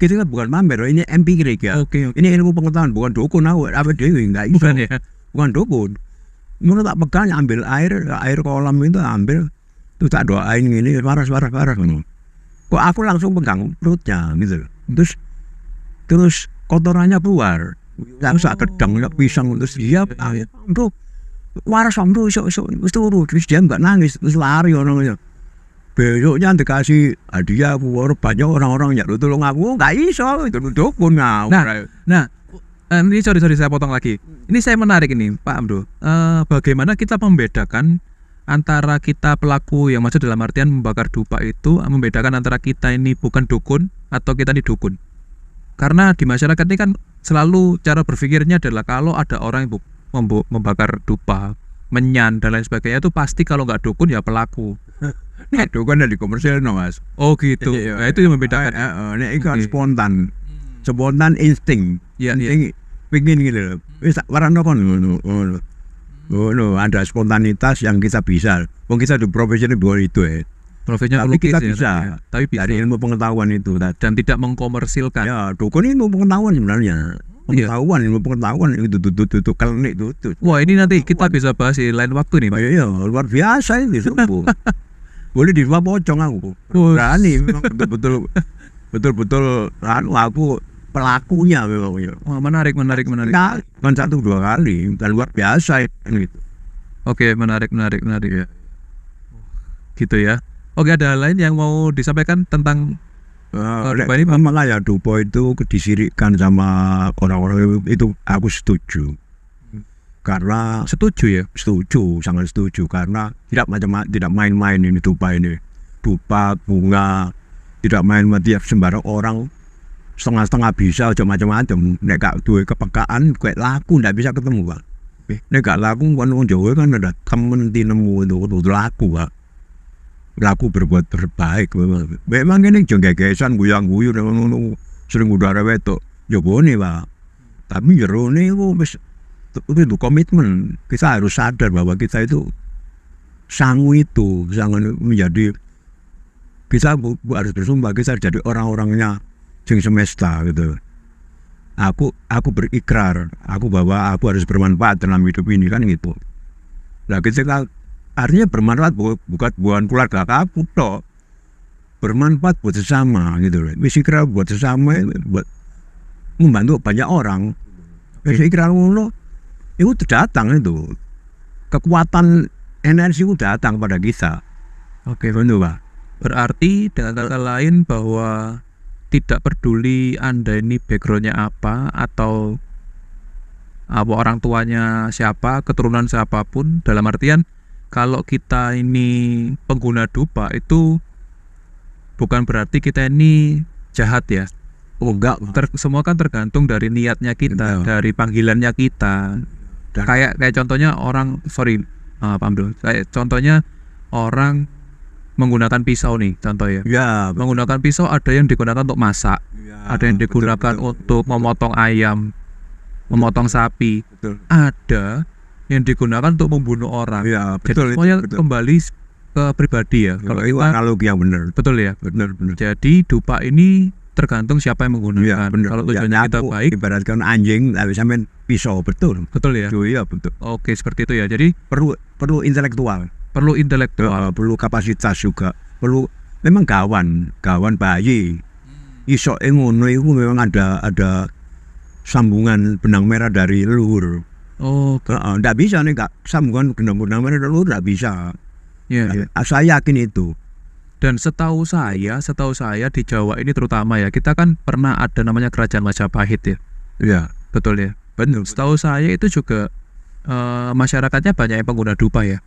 B: Kita kan bukan mamer, ini empirik ya.
A: Oke.
B: Ini ilmu pengetahuan, bukan dukun aku. Apa dewi enggak iso.
A: Bukan ya?
B: Bukan dukun. Mau tak pegang ambil air kolam itu ambil. Tuh tak doain gini waras. Kok aku langsung pegang perutnya gitu. Terus kotorannya keluar. Langsung kedang pisang terus dia bro waras bro iso turu terus dia enggak nangis terus lari orangnya. Besoknya dikasih hadiah banyak orang-orang yang tolong aku enggak iso itu dukun ngawur.
A: Nah, ini sorry saya potong lagi. Ini saya menarik ini Pak Amdo. Bagaimana kita membedakan antara kita pelaku yang maksud dalam artian membakar dupa itu membedakan antara kita ini bukan dukun atau kita ini dukun? Karena di masyarakat ini kan selalu cara berpikirnya adalah kalau ada orang yang membakar dupa, menyan dan lain sebagainya itu pasti kalau nggak dukun ya pelaku.
B: Nek dukun di komersil no Mas.
A: Oh gitu.
B: Iya,
A: Nah itu yang membedakan.
B: Nek iku
A: Oke.
B: spontan. Spontan insting.
A: Iya, iya.
B: Insting pingin gitu. Wis tak warna kon ngono. Ngono, ada spontanitas yang kita bisa. Wong kita di profesi ini bukan itu ya.
A: Profesinya
B: Tapi
A: pelukis
B: kita
A: ya,
B: bisa.
A: tapi bisa.
B: Dari ilmu pengetahuan itu tadi.
A: Dan tidak mengkomersilkan.
B: Ya, dukun ilmu pengetahuan sebenarnya.
A: Iya.
B: Pengetahuan, ilmu pengetahuan itu klenik itu.
A: Wah ini nanti kita bisa bahas di lain waktu nih Pak.
B: Iya, luar biasa itu subuh. Boleh di rumah pocong aku.
A: Wus.
B: Berani memang betul-betul aku pelakunya memang.
A: Wah menarik.
B: Nah, kan 1-2 kali dan luar biasa gitu.
A: Oke menarik ya. Gitu ya. Oke ada lain yang mau disampaikan tentang dupa ini Pak?
B: Makanya dupa itu disirikkan sama orang-orang itu aku setuju. Karena
A: Setuju ya.
B: sangat setuju karena tidak main-main ini dupa ini. Dupa, bunga, tidak main tiap sembarang orang setengah-setengah bisa aja macam-macam. Nek gak duwe kepekaan kayak laku ndak bisa ketemu, Pak. Nek gak laku wong Jawa kan ada temen tinemu itu laku, Pak. Laku berbuat terbaik memang ini jenggegesan guyang-guyu sering udara wetok jobone Pak tapi jerone itu komitmen kita harus sadar bahwa kita itu sangu menjadi kita harus bersumpah kita jadi orang-orangnya jeng semesta gitu. Aku berikrar bahwa aku harus bermanfaat dalam hidup ini kan gitu. Nah kita artinya bermanfaat bukan keluarga aku toh, bermanfaat buat sesama gitu loh. Wis ikrar buat sesama, buat membantu banyak orang. Wis ikrar ngono, itu datang itu kekuatan energi itu datang pada kita.
A: Oke
B: Betul Pak.
A: berarti dengan kata lain bahwa tidak peduli Anda ini backgroundnya apa atau orang tuanya siapa, keturunan siapapun, dalam artian kalau kita ini pengguna dupa itu bukan berarti kita ini jahat ya.
B: Oh enggak.
A: Semua kan tergantung dari niatnya kita,
B: Iya.
A: dari panggilannya kita.
B: Dan-
A: Kayak contohnya orang, Pak Abdul. Kayak contohnya orang menggunakan pisau nih, contoh ya.
B: Ya,
A: Menggunakan pisau ada yang digunakan untuk masak, ada yang digunakan untuk memotong ayam, memotong sapi,
B: betul.
A: ada yang digunakan untuk membunuh orang.
B: Ya,
A: Jadi
B: betul.
A: semuanya
B: betul.
A: kembali ke pribadi ya.
B: Kalau
A: Kalau
B: itu
A: kita
B: analogi yang benar.
A: betul ya.
B: Benar.
A: Jadi dupa ini tergantung siapa yang
B: Iya,
A: menggunakan.
B: benar.
A: Kalau tujuannya kita
B: aku
A: baik,
B: ibaratkan anjing tapi sampean pisau betul.
A: betul ya.
B: Iya, betul.
A: Oke seperti itu ya. Jadi
B: Perlu intelektual.
A: perlu intelektual.
B: Perlu kapasitas juga. Perlu memang kawan bayi. Iso ngono itu memang ada sambungan benang merah dari leluhur.
A: Oh,
B: Nggak bisa nih kak sambungan benang merah dari leluhur nggak bisa.
A: iya. Iya.
B: Saya yakin itu.
A: Dan setahu saya di Jawa ini terutama ya, kita kan pernah ada namanya Kerajaan Majapahit ya.
B: Ya,
A: Betul ya.
B: benar.
A: Setahu saya itu juga masyarakatnya banyak yang pengguna dupa ya.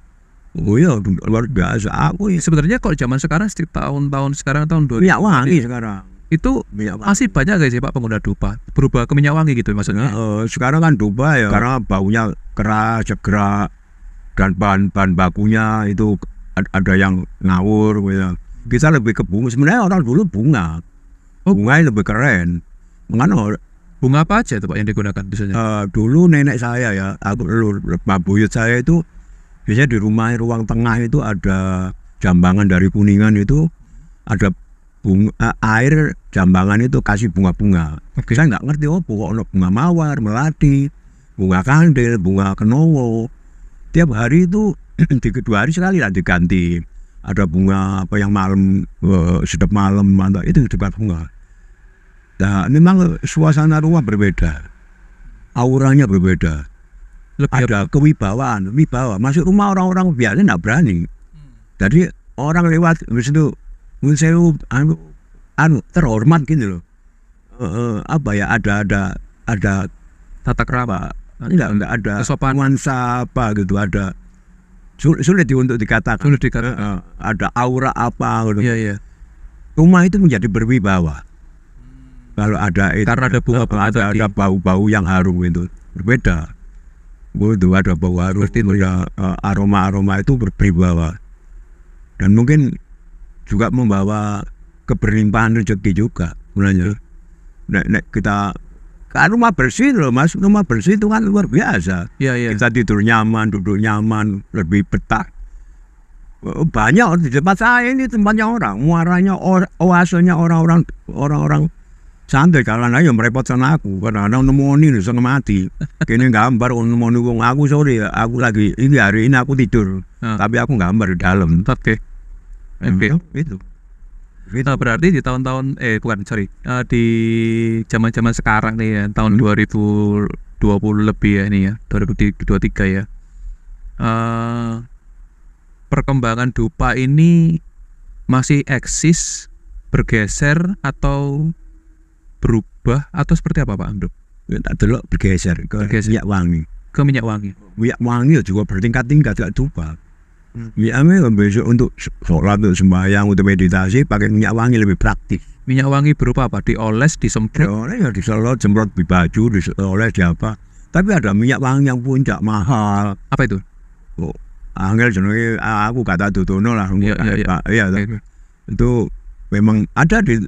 B: Oh iya, luar biasa. Aku ya
A: Sebenarnya kalau zaman sekarang tahun-tahun sekarang tahun 2000
B: minyak wangi sekarang.
A: itu
B: Minyak wangi.
A: masih banyak guys ya Pak pengguna dupa berubah ke minyak wangi gitu maksudnya.
B: Sekarang kan dupa ya karena baunya keras, segera dan bahan bakunya itu ada yang ngawur gitu. Kita lebih ke bunga. Sebenarnya orang dulu bunga.
A: Oh.
B: Bunga lebih keren. Makanya
A: Bunga apa aja itu Pak yang digunakan biasanya?
B: dulu nenek saya ya, aku buyut saya itu biasanya di rumah ruang tengah itu ada jambangan dari Kuningan itu ada air jambangan itu kasih bunga-bunga.
A: Oke.
B: Saya nggak ngerti pokoknya bunga mawar, melati, bunga kandil, bunga kenowo. Tiap hari itu di kedua hari sekali lah diganti. Ada bunga apa yang malam sedap malam itu dekat bunga. Nah, memang suasana rumah berbeda, auranya berbeda.
A: Lebih
B: Ada kewibawaan, wibawa. Masuk rumah orang-orang biasa nggak berani. Jadi orang lewat habis itu saya terhormat gitu loh. Apa ya ada
A: tata krama.
B: enggak ada
A: Kesopanan.
B: nuansa apa gitu ada sulit untuk dikatakan.
A: Sulit dikatakan.
B: Ada aura apa gitu.
A: Iya iya.
B: Rumah itu menjadi berwibawa. Kalau ada itu,
A: Karena ada bunga-bunga tadi.
B: ada bau-bau yang harum itu berbeda. Itu ada bau harum, ya, aroma-aroma itu berwibawa. Dan mungkin juga membawa keberlimpahan rezeki juga sebenarnya. Nek kita kan rumah bersih loh Mas, rumah bersih itu kan luar biasa.
A: Iya.
B: Kita tidur nyaman, duduk nyaman, lebih betah. Banyak di tempat saya ini tempatnya orang, muaranya oasenya orang-orang santai. Karena ayo merepotkan aku, kadang-kadang nemoni nih setengah mati. Kini gambar nemoni wong aku sorry, aku lagi ini hari ini aku tidur, tapi aku gambar di dalam.
A: Oke.
B: Itu.
A: Nah, berarti di tahun-tahun di zaman-zaman sekarang nih ya, tahun 2020 lebih ya ini ya, 2023 ya. Perkembangan dupa ini masih eksis, bergeser atau berubah atau seperti apa Pak Amdo?
B: Tak delok bergeser ke minyak wangi.
A: Ke minyak wangi.
B: Minyak wangi juga bertingkat-tingkat gak dupa. Minyak wangi besok untuk sholat, untuk sembahyang, untuk meditasi pakai minyak wangi lebih praktis.
A: Minyak wangi berupa apa? Dioles, disemprot?
B: Dioles ya diselot, semprot di baju, dioles di apa. Tapi ada minyak wangi yang puncak mahal.
A: Apa itu?
B: Oh, angel jenenge aku kata Dutono lah. Iya. Itu memang ada di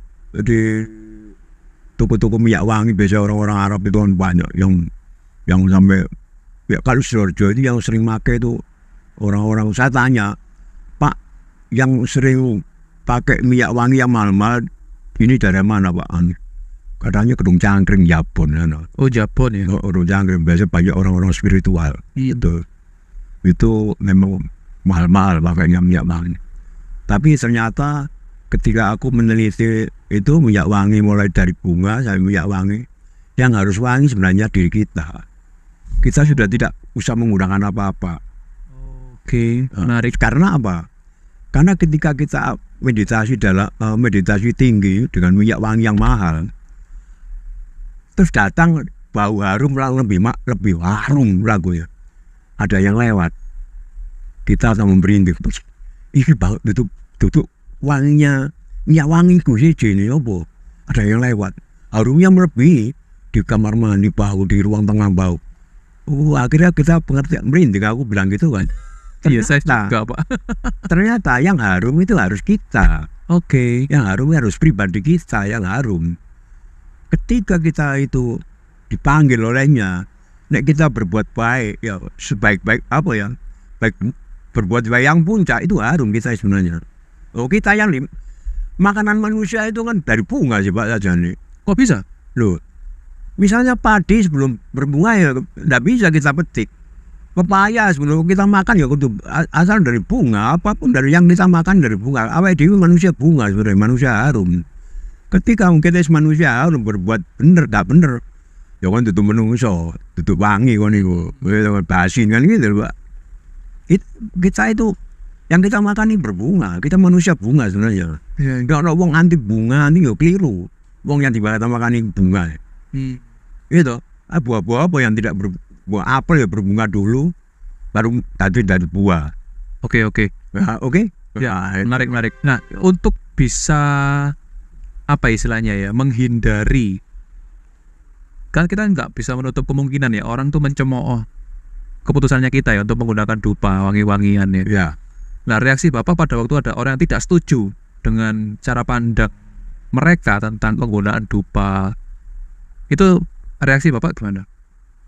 B: toko-toko minyak wangi. Biasa orang-orang Arab itu kan banyak yang sampai ya, kalau Sidoarjo itu yang sering pakai itu orang-orang. Saya tanya, Pak, yang sering pakai minyak wangi yang mahal-mahal ini dari mana Pak? Katanya Kedung Cangkring, Jabon.
A: Oh Jabon ya?
B: Kedung Cangkring, biasanya banyak orang-orang spiritual. Itu memang mahal-mahal pakainya minyak wangi. Tapi ternyata ketika aku meneliti itu minyak wangi mulai dari bunga sampai minyak wangi, yang harus wangi sebenarnya diri kita. Kita sudah tidak usah menggunakan apa-apa.
A: Oke, menarik.
B: Karena apa? Karena ketika kita meditasi tinggi dengan minyak wangi yang mahal, terus datang bau harum lebih harum lagunya. Ada yang lewat, kita akan merinding. Ini bau tutup wanginya minyak wangi sih ini apa? Ada yang lewat, harumnya melebihi di kamar mandi bau, di ruang tengah bau. Akhirnya kita pengertian merinding. Aku bilang gitu kan.
A: Iya saya juga Pak.
B: Ternyata yang harum itu harus kita.
A: Oke.
B: Yang harum harus pribadi kita yang harum. Ketika kita itu dipanggil olehnya, nek kita berbuat baik ya sebaik-baik apa ya, baik berbuat baik yang puncak itu harum kita sebenarnya. Kita yang makanan manusia itu kan dari bunga sih Pak saja nih.
A: Kok bisa?
B: Loh, misalnya padi sebelum berbunga ya tidak bisa kita petik. Pepaya sebelum kita makan ya kudu asal dari bunga, apapun dari yang kita makan dari bunga. Awake dhewe manusia bunga sebenarnya, manusia harum. Ketika kita manusia harum berbuat bener gak bener, ya kan tutup menungso, tutup wangi kan itu, basin kan gitu Pak. Kita itu yang kita makan ini berbunga, kita manusia bunga sebenarnya. Enggak ada wong anti bunga, anti yo keliru. Wong yang kita makan ini bunga. Itu buah-buah apa yang tidak buah apel ya berbunga dulu, baru dari buah.
A: Oke. Ya, menarik. Nah, untuk bisa apa istilahnya ya, menghindari, kan kita nggak bisa menutup kemungkinan ya orang tuh mencemooh keputusannya kita ya untuk menggunakan dupa wangi-wangian ya.
B: Ya.
A: Nah, reaksi Bapak pada waktu ada orang yang tidak setuju dengan cara pandang mereka tentang penggunaan dupa, itu reaksi Bapak gimana?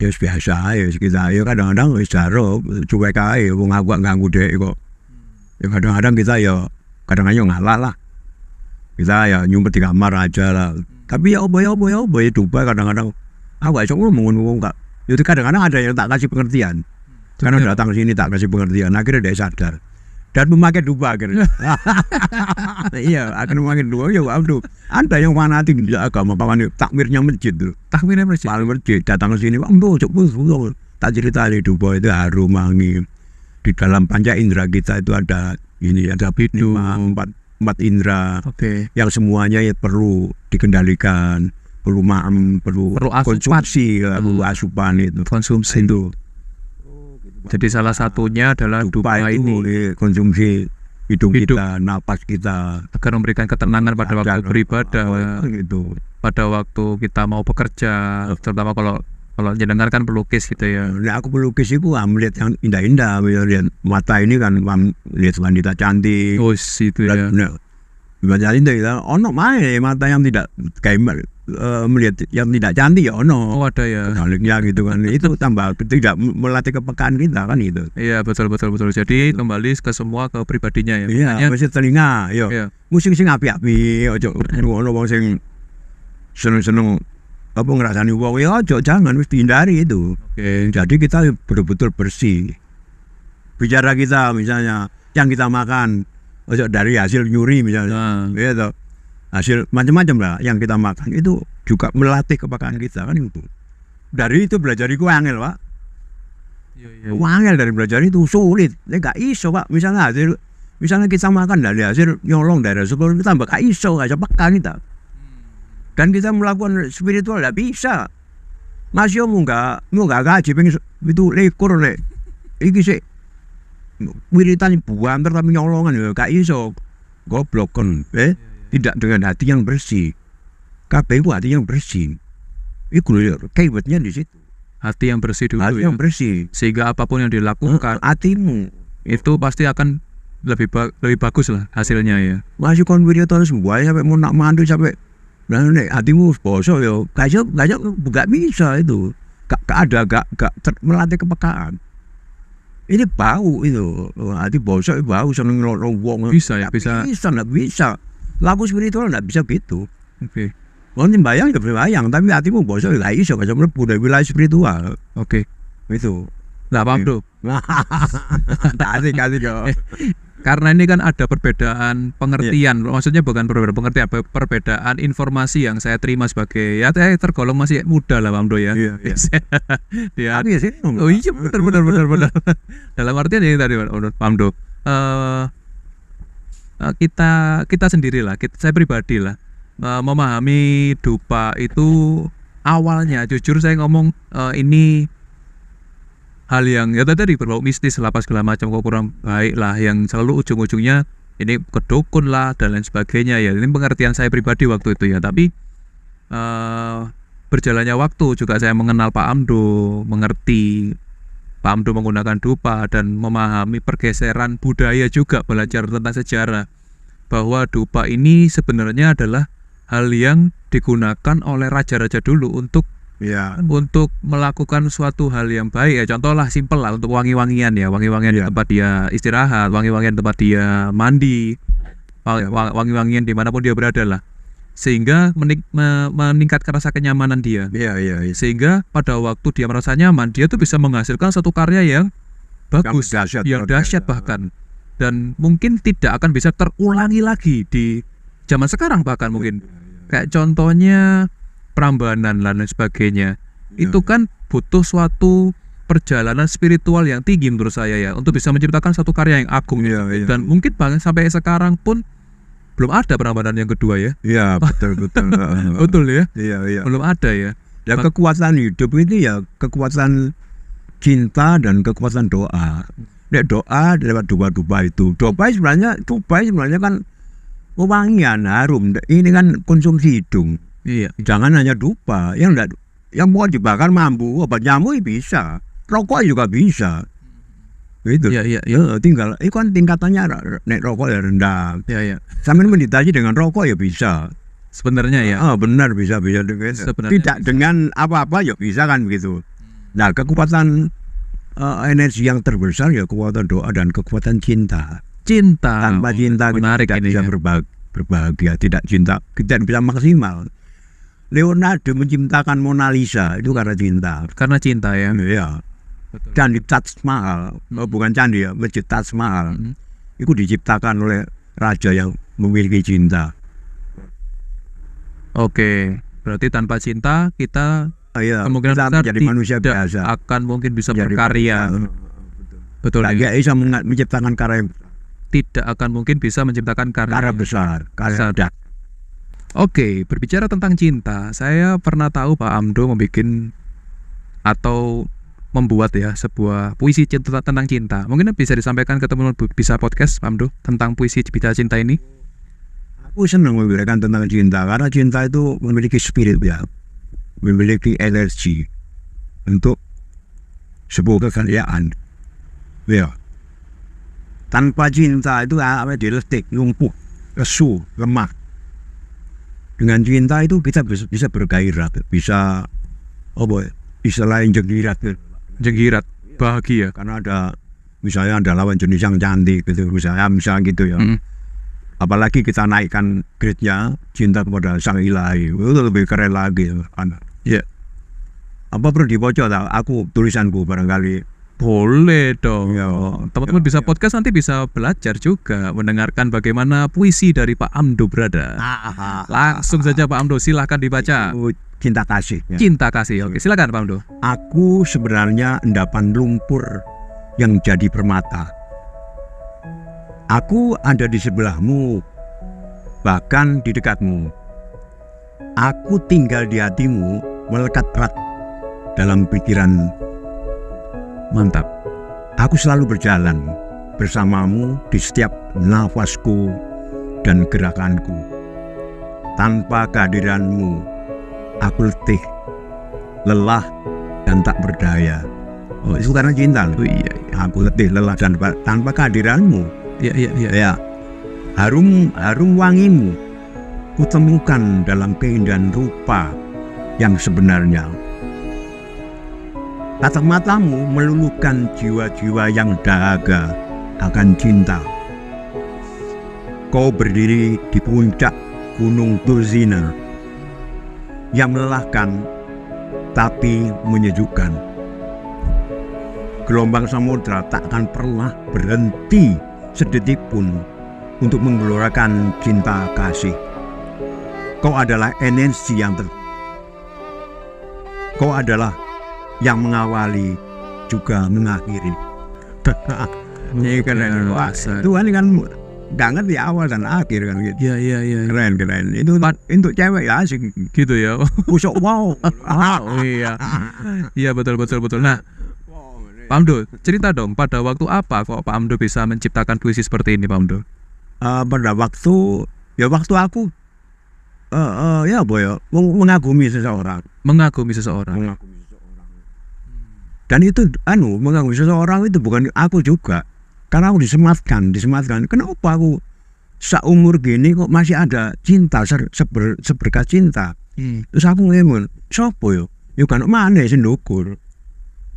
B: Ya biasa ya kita ya kadang-kadang wis jaro cuek ae wong aku ganggu dhek kok. Ya kadang-kadang kita ya kadang-kadang ngalah lah. Kita ya nyumpet di kamar aja lah. Tapi ya apa ya dupa kadang-kadang aku gak iso ngomong wong kak. Itu kadang-kadang ada yang tak kasih pengertian. Karena datang ke sini tak kasih pengertian, akhirnya dia sadar dan memakai dupa akhirnya. Iya, akan memakai dupa ya waduh. Ada yang fanatik di agama paman takmirnya masjid tuh.
A: Takmirnya masjid.
B: Paling masjid datang ke sini, waduh coba tak cerita di dupa itu harum wangi. Di dalam panca indera kita itu ada ini, ada empat indera. Yang semuanya ya perlu dikendalikan, perlu perlu konsumsi, perlu asupan itu.
A: Konsumsi
B: itu.
A: Jadi salah satunya adalah dupa ini.
B: Konsumsi hidung
A: Hidup.
B: kita, napas kita.
A: Agar memberikan ketenangan pada waktu
B: Sadar.
A: beribadah,
B: Gitu.
A: pada waktu kita mau bekerja, terutama kalau jenengan kan pelukis gitu ya.
B: Nah, aku pelukis itu melihat yang indah-indah, lihat mata ini kan lihat wanita cantik.
A: Oh, itu ya.
B: Nah, wanita indah kita, ono main mata yang tidak kayak melihat yang tidak cantik ya ono.
A: Oh, ada ya.
B: Sebaliknya gitu kan, itu tambah tidak melatih kepekaan kita kan itu.
A: Iya, betul. Jadi kembali ke semua ke pribadinya ya.
B: Iya,
A: Makanya-
B: mesti telinga, yo.
A: Iya.
B: Musik sing api-api, ojo ono wong sing seneng-seneng apa ngrasani wong ya ojo, jangan wis dihindari itu.
A: Oke.
B: Jadi kita betul-betul bersih. Bicara kita misalnya yang kita makan ojo dari hasil nyuri misalnya.
A: Nah,
B: Ya toh. Hasil macam-macam lah yang kita makan itu juga melatih kepekaan kita kan itu. Dari itu belajar itu angel, Pak.
A: iya.
B: Angel dari belajar itu sulit. Gak iso, Pak. Misalnya kita makan dari hasil nyolong dari sekolah kita gak iso, gak peka kita. Dan kita melakukan spiritual gak bisa. Mas yo mau gak gaji pengen itu lekor le. Iki sih wiritan buang tapi nyolongan ya gak iso. Goblok kan, tidak dengan hati yang bersih. Kabeh itu hati yang bersih. Itu keywordnya di situ.
A: Hati yang bersih dulu
B: Hati
A: ya.
B: yang bersih.
A: Sehingga apapun yang dilakukan
B: Hatimu.
A: itu pasti akan lebih bagus lah hasilnya ya.
B: Masih kon video terus buaya sampai mau nak mandu sampai nek hatimu bosok yo kayak gak bisa itu. Gak melatih kepekaan. Ini bau itu. Hati bosok bau seneng ngelorong wong.
A: Bisa ya, bisa.
B: Nggak bisa. Laku spiritual nggak bisa gitu.
A: Oke.
B: Kon bayang ya bayang, tapi hatimu bosok gak iso gak mlebu dari wilayah spiritual.
A: Oke.
B: Itu.
A: Nah, paham tuh.
B: Kasih yo.
A: Karena ini kan ada perbedaan pengertian, maksudnya bukan perbedaan pengertian, perbedaan informasi yang saya terima sebagai ya saya tergolong masih muda lah Bang Do ya.
B: Iya.
A: Dia,
B: Tapi ya sih.
A: oh iya benar. Dalam artian ini tadi Bang Do, kita sendirilah, saya pribadi lah memahami dupa itu awalnya jujur saya ngomong ini hal yang ya tadi berbau mistis lah apa segala macam kok kurang baik lah yang selalu ujung-ujungnya ini kedukun lah dan lain sebagainya ya. Ini pengertian saya pribadi waktu itu ya. Tapi berjalannya waktu juga saya mengenal Pak Amdo, mengerti Pak Amdo menggunakan dupa dan memahami pergeseran budaya juga, belajar tentang sejarah bahwa dupa ini sebenarnya adalah hal yang digunakan oleh raja-raja dulu untuk
B: Iya.
A: melakukan suatu hal yang baik ya. Contoh lah simpel lah untuk wangi-wangian ya, wangi-wangian di
B: Iya.
A: tempat dia istirahat, wangi-wangian tempat dia mandi, wangi-wangian dimanapun dia berada lah, sehingga meningkatkan rasa kenyamanan dia.
B: Iya.
A: Sehingga pada waktu dia merasa nyaman, dia tuh bisa menghasilkan satu karya yang bagus, yang dahsyat bahkan, dan mungkin tidak akan bisa terulangi lagi di zaman sekarang bahkan mungkin. Kayak contohnya Prambanan dan lain sebagainya. Itu kan butuh suatu perjalanan spiritual yang tinggi menurut saya ya untuk bisa menciptakan satu karya yang agung.
B: Iya.
A: Dan mungkin bahkan sampai sekarang pun belum ada Prambanan yang kedua ya.
B: Iya, betul.
A: Betul ya?
B: Iya.
A: Belum ada ya.
B: Ya kekuatan hidup ini ya kekuatan cinta dan kekuatan doa. Nek doa lewat dupa itu. Dupa sebenarnya kan wangian harum. Ini kan konsumsi hidung.
A: Iya.
B: Jangan hanya dupa, yang mau dibakar mampu, obat nyamuk bisa, rokok juga bisa. Gitu.
A: Iya.
B: Tinggal itu kan tingkatannya nek rokok ya rendah.
A: Iya.
B: Sambil meditasi dengan rokok ya bisa.
A: Sebenarnya ya.
B: Benar bisa gitu.
A: Sebenarnya
B: Tidak dengan apa-apa ya bisa kan begitu. Nah, kekuatan energi yang terbesar ya kekuatan doa dan kekuatan cinta.
A: Cinta.
B: Tanpa cinta kita
A: menarik
B: tidak
A: ini
B: bisa
A: ya.
B: berbahagia, tidak cinta kita tidak bisa maksimal. Leonardo menciptakan Mona Lisa itu karena cinta.
A: Karena cinta ya.
B: Iya.
A: Betul.
B: Candi Taj Mahal, bukan candi ya, masjid Taj Mahal. Itu diciptakan oleh raja yang memiliki cinta.
A: Oke. Berarti tanpa cinta kita
B: Iya,
A: kemungkinan
B: kita
A: besar
B: menjadi manusia
A: tidak
B: biasa.
A: akan mungkin bisa
B: Jadi
A: berkarya. Betul
B: Lagi
A: ya.
B: bisa menciptakan karya
A: Tidak akan mungkin bisa menciptakan karya.
B: besar,
A: Besar.
B: karya
A: Oke, berbicara tentang cinta, saya pernah tahu Pak Amdo membuat atau membuat ya sebuah puisi tentang cinta. Mungkin bisa disampaikan ke teman bisa podcast Pak Amdo tentang puisi Bicara Cinta ini.
B: Aku senang membicarakan tentang cinta karena cinta itu memiliki spirit ya, memiliki energi untuk sebuah kekayaan. Ya. Tanpa cinta itu apa diletik, lumpuh, lesu, lemah. Dengan cinta itu kita bisa bergairah, bisa istilahnya
A: Jenggirat, bahagia.
B: karena misalnya ada lawan jenis yang cantik gitu, misalnya gitu ya. Apalagi kita naikkan grade-nya cinta kepada sang ilahi, itu lebih keren lagi.
A: Iya.
B: Apa perlu dibocor tak? Aku tulisanku barangkali.
A: Boleh dong.
B: Ya,
A: Teman-teman bisa podcast nanti bisa belajar juga mendengarkan bagaimana puisi dari Pak Amdo berada. Langsung saja Pak Amdo silahkan dibaca.
B: Itu cinta kasih. Ya.
A: Cinta kasih. Oke, silakan Pak Amdo.
B: Aku sebenarnya endapan lumpur yang jadi permata. Aku ada di sebelahmu, bahkan di dekatmu. Aku tinggal di hatimu, melekat erat dalam pikiran.
A: Mantap.
B: Aku selalu berjalan bersamamu di setiap nafasku dan gerakanku. Tanpa kehadiranmu, aku letih, lelah, dan tak berdaya. Oh, itu karena cinta.
A: Oh, iya.
B: Aku letih, lelah, dan tanpa kehadiranmu.
A: Iya.
B: Ya, harum wangimu kutemukan dalam keindahan rupa yang sebenarnya. Tatap matamu meluluhkan jiwa-jiwa yang dahaga akan cinta. Kau berdiri di puncak gunung Turzina yang melelahkan tapi menyejukkan. Gelombang samudra tak akan pernah berhenti sedetik pun untuk menggelorakan cinta kasih. Kau adalah energi Kau adalah yang mengawali juga mengakhiri. Ini keren. Wah, Tuhan kan gak ngerti awal dan akhir kan gitu.
A: Iya.
B: Keren. Itu untuk cewek ya asik
A: Gitu ya.
B: busuk wow.
A: Oh iya. Iya betul. Nah, Pak Amdo, cerita dong pada waktu apa kok Pak Amdo bisa menciptakan puisi seperti ini Pak Amdo?
B: Pada waktu aku mengagumi seseorang.
A: Mengagumi seseorang.
B: Dan itu mengagumi seseorang itu bukan aku juga. Karena aku disematkan. Kenapa aku seumur gini kok masih ada cinta seberkas cinta. Terus aku ngemun, sopo yo? Yo kan mana sing ndukur.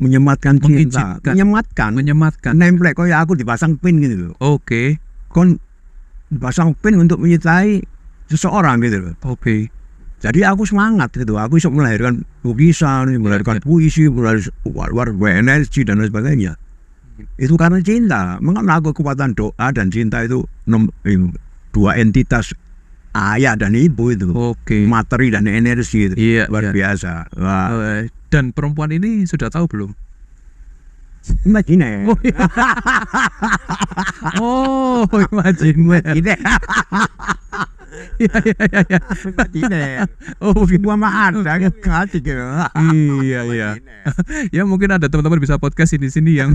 B: Menyematkan cinta, menyematkan. Nemplek koyo aku dipasang pin gitu loh.
A: Oke.
B: Kon dipasang pin untuk menyertai seseorang gitu loh.
A: Oke.
B: Jadi aku semangat gitu. Aku bisa melahirkan lukisan, melahirkan puisi, melahirkan energi dan lain sebagainya. Itu karena cinta. Mengapa aku kekuatan doa dan cinta itu dua entitas ayah dan ibu itu.
A: Oke.
B: Materi dan energi itu.
A: Iya,
B: luar biasa. Wah.
A: Dan perempuan ini sudah tahu belum?
B: Imagine.
A: Oh, imagine. Iya. Oh,
B: Gua mah ada kasih gitu.
A: Iya. Ya mungkin ada teman-teman bisa podcast di sini yang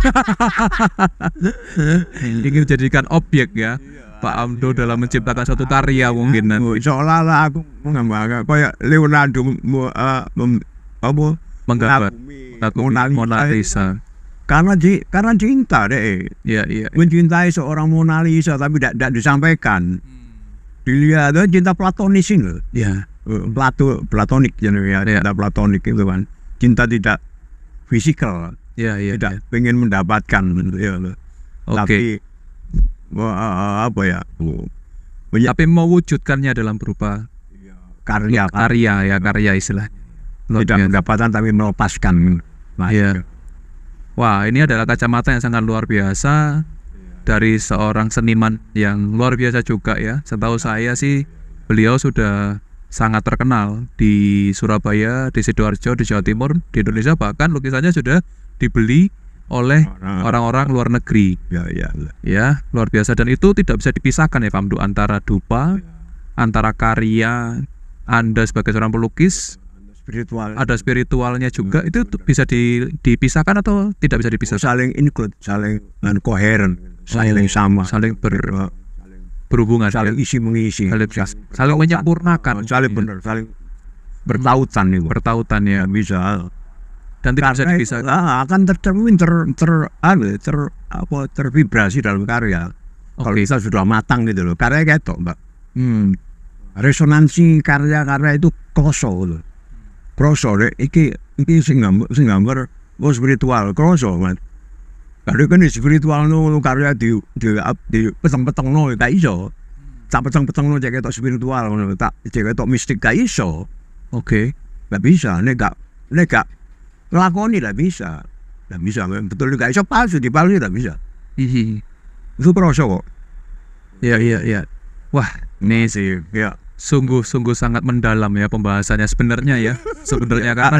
A: ingin dijadikan objek ya. Pak Amdo dalam menciptakan satu karya mungkin nanti.
B: Seolah-olah aku menggambarkan kayak Leonardo
A: Menggambar Mona Lisa.
B: Karena cinta deh.
A: Iya.
B: Mencintai seorang Mona Lisa tapi tidak disampaikan. Dilihat cinta platonis ini.
A: Iya.
B: Platonik ya. Cinta platonik itu kan. Cinta tidak fisikal.
A: Iya.
B: Tidak pengen mendapatkan ya.
A: Oke.
B: Tapi
A: Tapi mewujudkannya dalam berupa
B: karya
A: istilahnya.
B: tidak mendapatkan tapi melepaskan.
A: Iya. Wah, ini adalah kacamata yang sangat luar biasa dari seorang seniman yang luar biasa juga ya. Setahu saya sih beliau sudah sangat terkenal di Surabaya, di Sidoarjo, di Jawa Timur, di Indonesia, bahkan lukisannya sudah dibeli oleh orang-orang luar negeri. Ya, luar biasa, dan itu tidak bisa dipisahkan ya Pak Amdo, antara dupa, antara karya Anda sebagai seorang pelukis ada spiritualnya juga, itu bisa dipisahkan atau tidak bisa dipisahkan?
B: Saling include, saling koheren, saling sama,
A: saling berhubungan,
B: saling isi mengisi,
A: saling menyempurnakan,
B: saling benar, saling bertautan nih,
A: bertautan ya,
B: bisa.
A: Dan tidak bisa dipisahkan.
B: Akan tercermin tervibrasi dalam karya. Kalau kita sudah matang gitu loh, karya ketok Mbak. Resonansi karya-karya itu kroso loh. Kroso deh, iki sing gambar spiritual kroso Mas. Kadang kan spiritual no karya di peteng-peteng no gak iso. Tak peteng-peteng no cek ketok spiritual ngono, tak cek ketok mistik gak iso.
A: Oke.
B: Gak bisa, nek gak ngelakoni gak bisa. Gak bisa, betul gak iso palsu, dipalsu gak bisa. Itu kroso kok.
A: Iya. Wah, ini sih
B: ya
A: sungguh sangat mendalam ya pembahasannya sebenarnya ya. Sebenarnya karena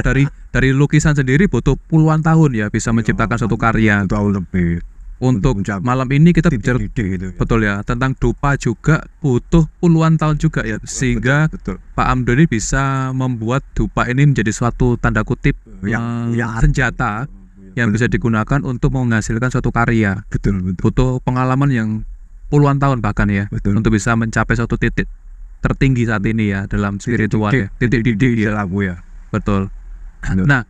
A: dari lukisan sendiri butuh puluhan tahun ya bisa menciptakan suatu karya.
B: Tahun lebih.
A: Untuk malam ini kita bicara
B: gitu.
A: betul ya tentang dupa juga butuh puluhan tahun juga ya, sehingga
B: betul.
A: Pak Amdo ini bisa membuat dupa ini menjadi suatu tanda kutip senjata yang bisa digunakan untuk menghasilkan suatu karya.
B: Betul.
A: Butuh pengalaman yang puluhan tahun bahkan ya,
B: betul.
A: Untuk bisa mencapai suatu titik tertinggi saat ini ya dalam spiritual ya. Titik ya.
B: Lagu ya.
A: Betul. Nah,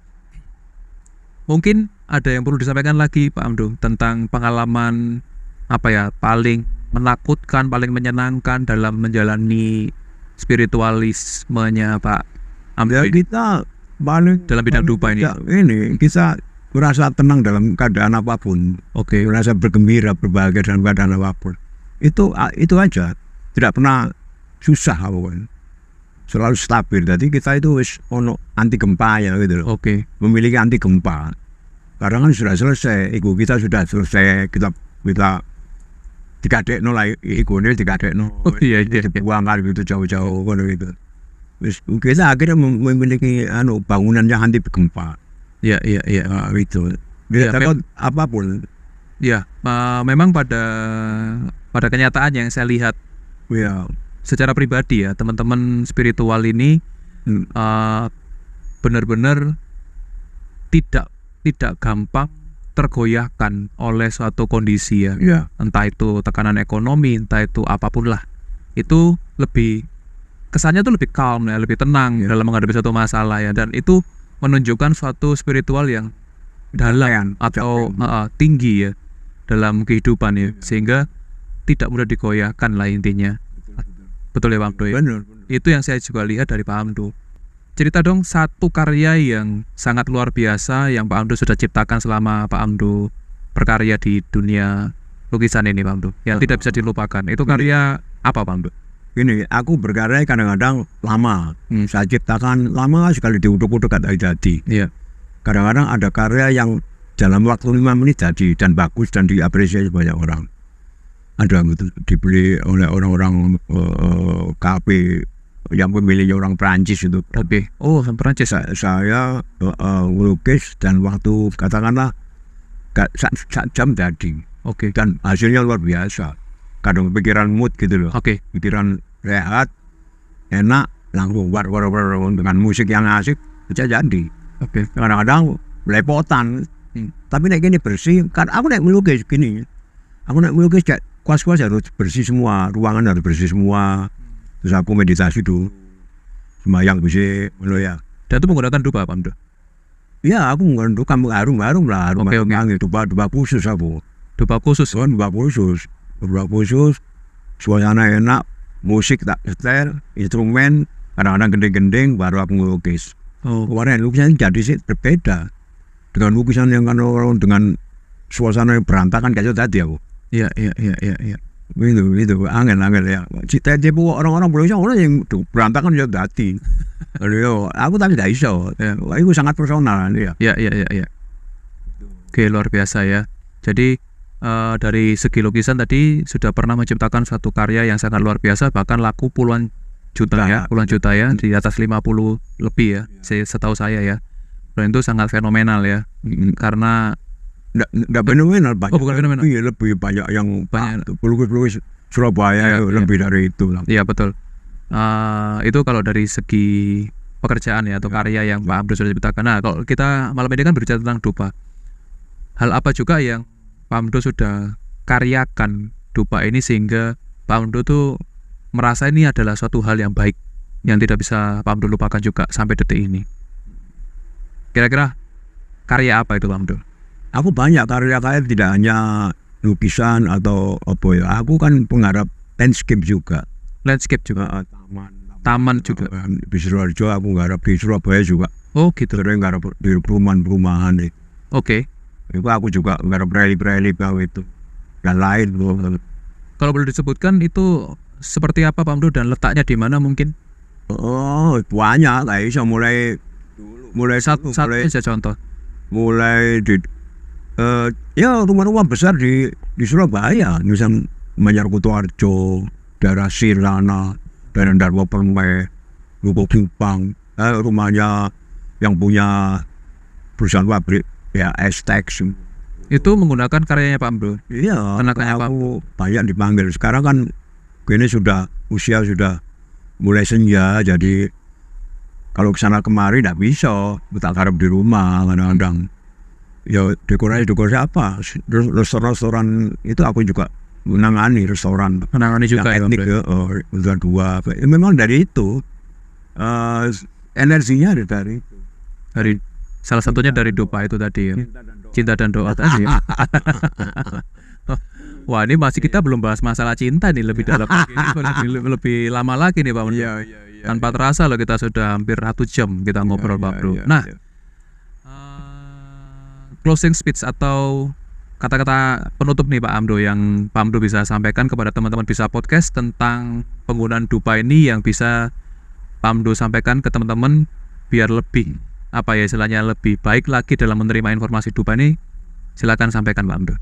A: mungkin ada yang perlu disampaikan lagi Pak Amdo tentang pengalaman paling menakutkan, paling menyenangkan dalam menjalani spiritualismenya Pak Amdo.
B: Ya, kita paling
A: dalam bidang dupa ini.
B: Ini kita merasa tenang dalam keadaan apapun.
A: Oke.
B: Merasa bergembira, berbahagia dalam keadaan apapun. Itu aja. Tidak pernah susah apapun. Selalu stabil. Jadi kita itu wis ono anti gempa ya gitu loh.
A: Oke.
B: Memiliki anti gempa. Karena kan sudah selesai, ego kita sudah selesai, kita dikadekno lah, ego ini dikadekno.
A: Oh iya.
B: Buangkan gitu jauh-jauh gitu. Wis kita akhirnya memiliki bangunan yang anti gempa.
A: Iya.
B: Itu.
A: Ya,
B: takut apapun.
A: Ya, memang pada kenyataan yang saya lihat
B: Ya.
A: secara pribadi ya, teman-teman spiritual ini benar-benar tidak gampang tergoyahkan oleh suatu kondisi ya. Entah itu tekanan ekonomi, entah itu apapun lah. Itu lebih kesannya tuh lebih calm ya, lebih tenang dalam menghadapi suatu masalah ya, dan itu menunjukkan suatu spiritual yang dalam atau tinggi ya dalam kehidupan ya, sehingga tidak mudah digoyahkan lah intinya. Betul ya Pak Amdo ya?
B: Benar.
A: Itu yang saya juga lihat dari Pak Amdo. Cerita dong satu karya yang sangat luar biasa yang Pak Amdo sudah ciptakan selama Pak Amdo berkarya di dunia lukisan ini Pak Amdo, yang tidak bisa dilupakan. Itu karya apa Pak Amdo?
B: Gini, aku berkarya kadang-kadang lama. Saya ciptakan lama sekali, diuduk-uduk kata jadi.
A: Iya.
B: Kadang-kadang ada karya yang dalam waktu 5 menit jadi dan bagus dan diapresiasi banyak orang. Ada gitu, dibeli oleh orang-orang KP yang pemiliknya orang Perancis itu.
A: Oke. Oh, Perancis.
B: Saya melukis dan waktu katakanlah sak jam jadi.
A: Oke.
B: Dan hasilnya luar biasa. Kadang pikiran mood gitu loh.
A: Oke.
B: Pikiran rehat, enak, langsung war dengan musik yang asik bisa jadi.
A: Oke.
B: Kadang-kadang belepotan. Tapi nek gini bersih, kan aku nek melukis gini. Aku nek melukis kayak kuas-kuas harus bersih semua, ruangan harus bersih semua. Terus aku meditasi dulu, sembahyang bersih, ya.
A: Dan itu menggunakan dupa Pak Amdo?
B: Ya, aku menggunakan dupa harum lah, harum wangi, dupa khusus aku.
A: Dupa khusus?
B: Kan dupa khusus, suasana enak, musik tak setel, instrumen, kadang-kadang gending-gending, baru aku melukis. Kemarin lukisan jadi sih berbeda dengan lukisan yang kan orang dengan suasana yang berantakan kayak tadi aku.
A: Iya.
B: Itu angin ya. Cita tipu orang-orang Indonesia orang yang berantakan ya tadi. Aku tapi tidak iso. Itu sangat personal ya.
A: Iya. Oke, luar biasa ya. Jadi dari segi lukisan tadi sudah pernah menciptakan suatu karya yang sangat luar biasa, bahkan laku puluhan juta ya, di atas 50 lebih ya, setahu saya ya. Dan itu sangat fenomenal ya, karena
B: Nggak fenomenal banyak.
A: Oh, bukan fenomenal.
B: Iya, lebih banyak yang
A: banyak
B: pelukis Surabaya lebih dari itu lah.
A: Iya betul. Itu kalau dari segi pekerjaan ya atau karya yang Pak Amdo sudah ciptakan. Nah, kalau kita malam ini kan berbicara tentang dupa. Hal apa juga yang Pak Amdo sudah karyakan dupa ini sehingga Pak Amdo tuh merasa ini adalah suatu hal yang baik yang tidak bisa Pak Amdo lupakan juga sampai detik ini. Kira-kira karya apa itu Pak Amdo?
B: Aku banyak karya-karya, tidak hanya lukisan atau apa ya. Aku kan penggarap landscape juga.
A: Landscape juga. Taman juga.
B: Di Sidoarjo aku nggarap, di Surabaya juga.
A: Oh gitu.
B: Sering nggarap di perumahan-perumahan nih.
A: Oke.
B: Itu aku juga nggarap relief itu dan lain.
A: Kalau boleh disebutkan itu seperti apa Pak Amdo dan letaknya di mana mungkin?
B: Oh banyak, kayak bisa mulai
A: Satu aja contoh.
B: mulai di ya rumah-rumah besar di Surabaya, misal Manyar Kutoarjo, daerah Sirana, daerah Darwo Permai, Luko Kupang, rumahnya yang punya perusahaan pabrik ya Estex.
A: Itu menggunakan karyanya Pak Amdo.
B: Iya,
A: Anaknya Pak
B: aku banyak dipanggil. Sekarang kan ini usia sudah mulai senja, jadi kalau kesana kemari tidak bisa, tak garap di rumah kadang-kadang. Ya dekorasi apa? Restoran itu aku juga menangani restoran.
A: Menangani juga
B: yang
A: ya,
B: etnik
A: Pak Amdo.
B: ya, dua. Memang dari itu energinya dari
A: Salah satunya dari dupa itu tadi ya. Cinta dan doa tadi ya. Wah, ini masih kita belum bahas masalah cinta nih lebih dalam lagi. Lebih lama lagi nih Pak Amdo.
B: Iya.
A: Tanpa terasa loh kita sudah hampir 1 jam kita ngobrol Pak Bro. Nah, closing speech atau kata-kata penutup nih Pak Amdo yang Pak Amdo bisa sampaikan kepada teman-teman Bisa Podcast tentang penggunaan dupa ini yang bisa Pak Amdo sampaikan ke teman-teman biar lebih apa ya istilahnya lebih baik lagi dalam menerima informasi dupa ini. Silakan sampaikan Pak Amdo.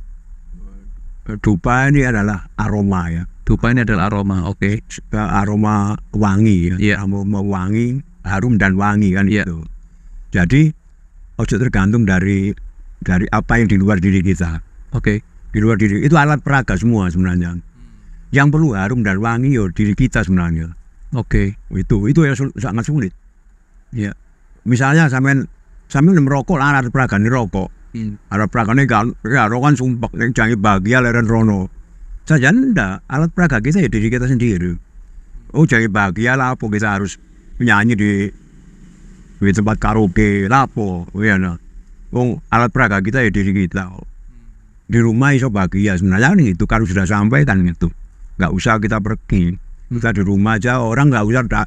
B: Dupa ini adalah aroma ya.
A: Dupa ini adalah aroma, oke.
B: Aroma wangi ya.
A: Iya.
B: Aroma wangi, harum dan wangi kan
A: Iya.
B: itu. Jadi ojo tergantung dari apa yang di luar diri kita.
A: Oke.
B: Di luar diri itu alat peraga semua sebenarnya. Yang perlu harum dan wangi yo diri kita sebenarnya.
A: Oke.
B: Itu yang sangat sulit.
A: Iya.
B: Misalnya sampean merokok lah alat peraga nih rokok. Alat peraga nih kan sumpah nih jangan bahagia leren rono. Saja ndak alat peraga kita ya diri kita sendiri. Oh jangan bahagia lah apa kita harus menyanyi di tempat karaoke lapo ya nah. Oh alat peraga kita ya diri kita. Di rumah iso bahagia sebenarnya nih itu kalau sudah sampai kan gitu. Nggak usah kita pergi. Kita di rumah aja orang nggak usah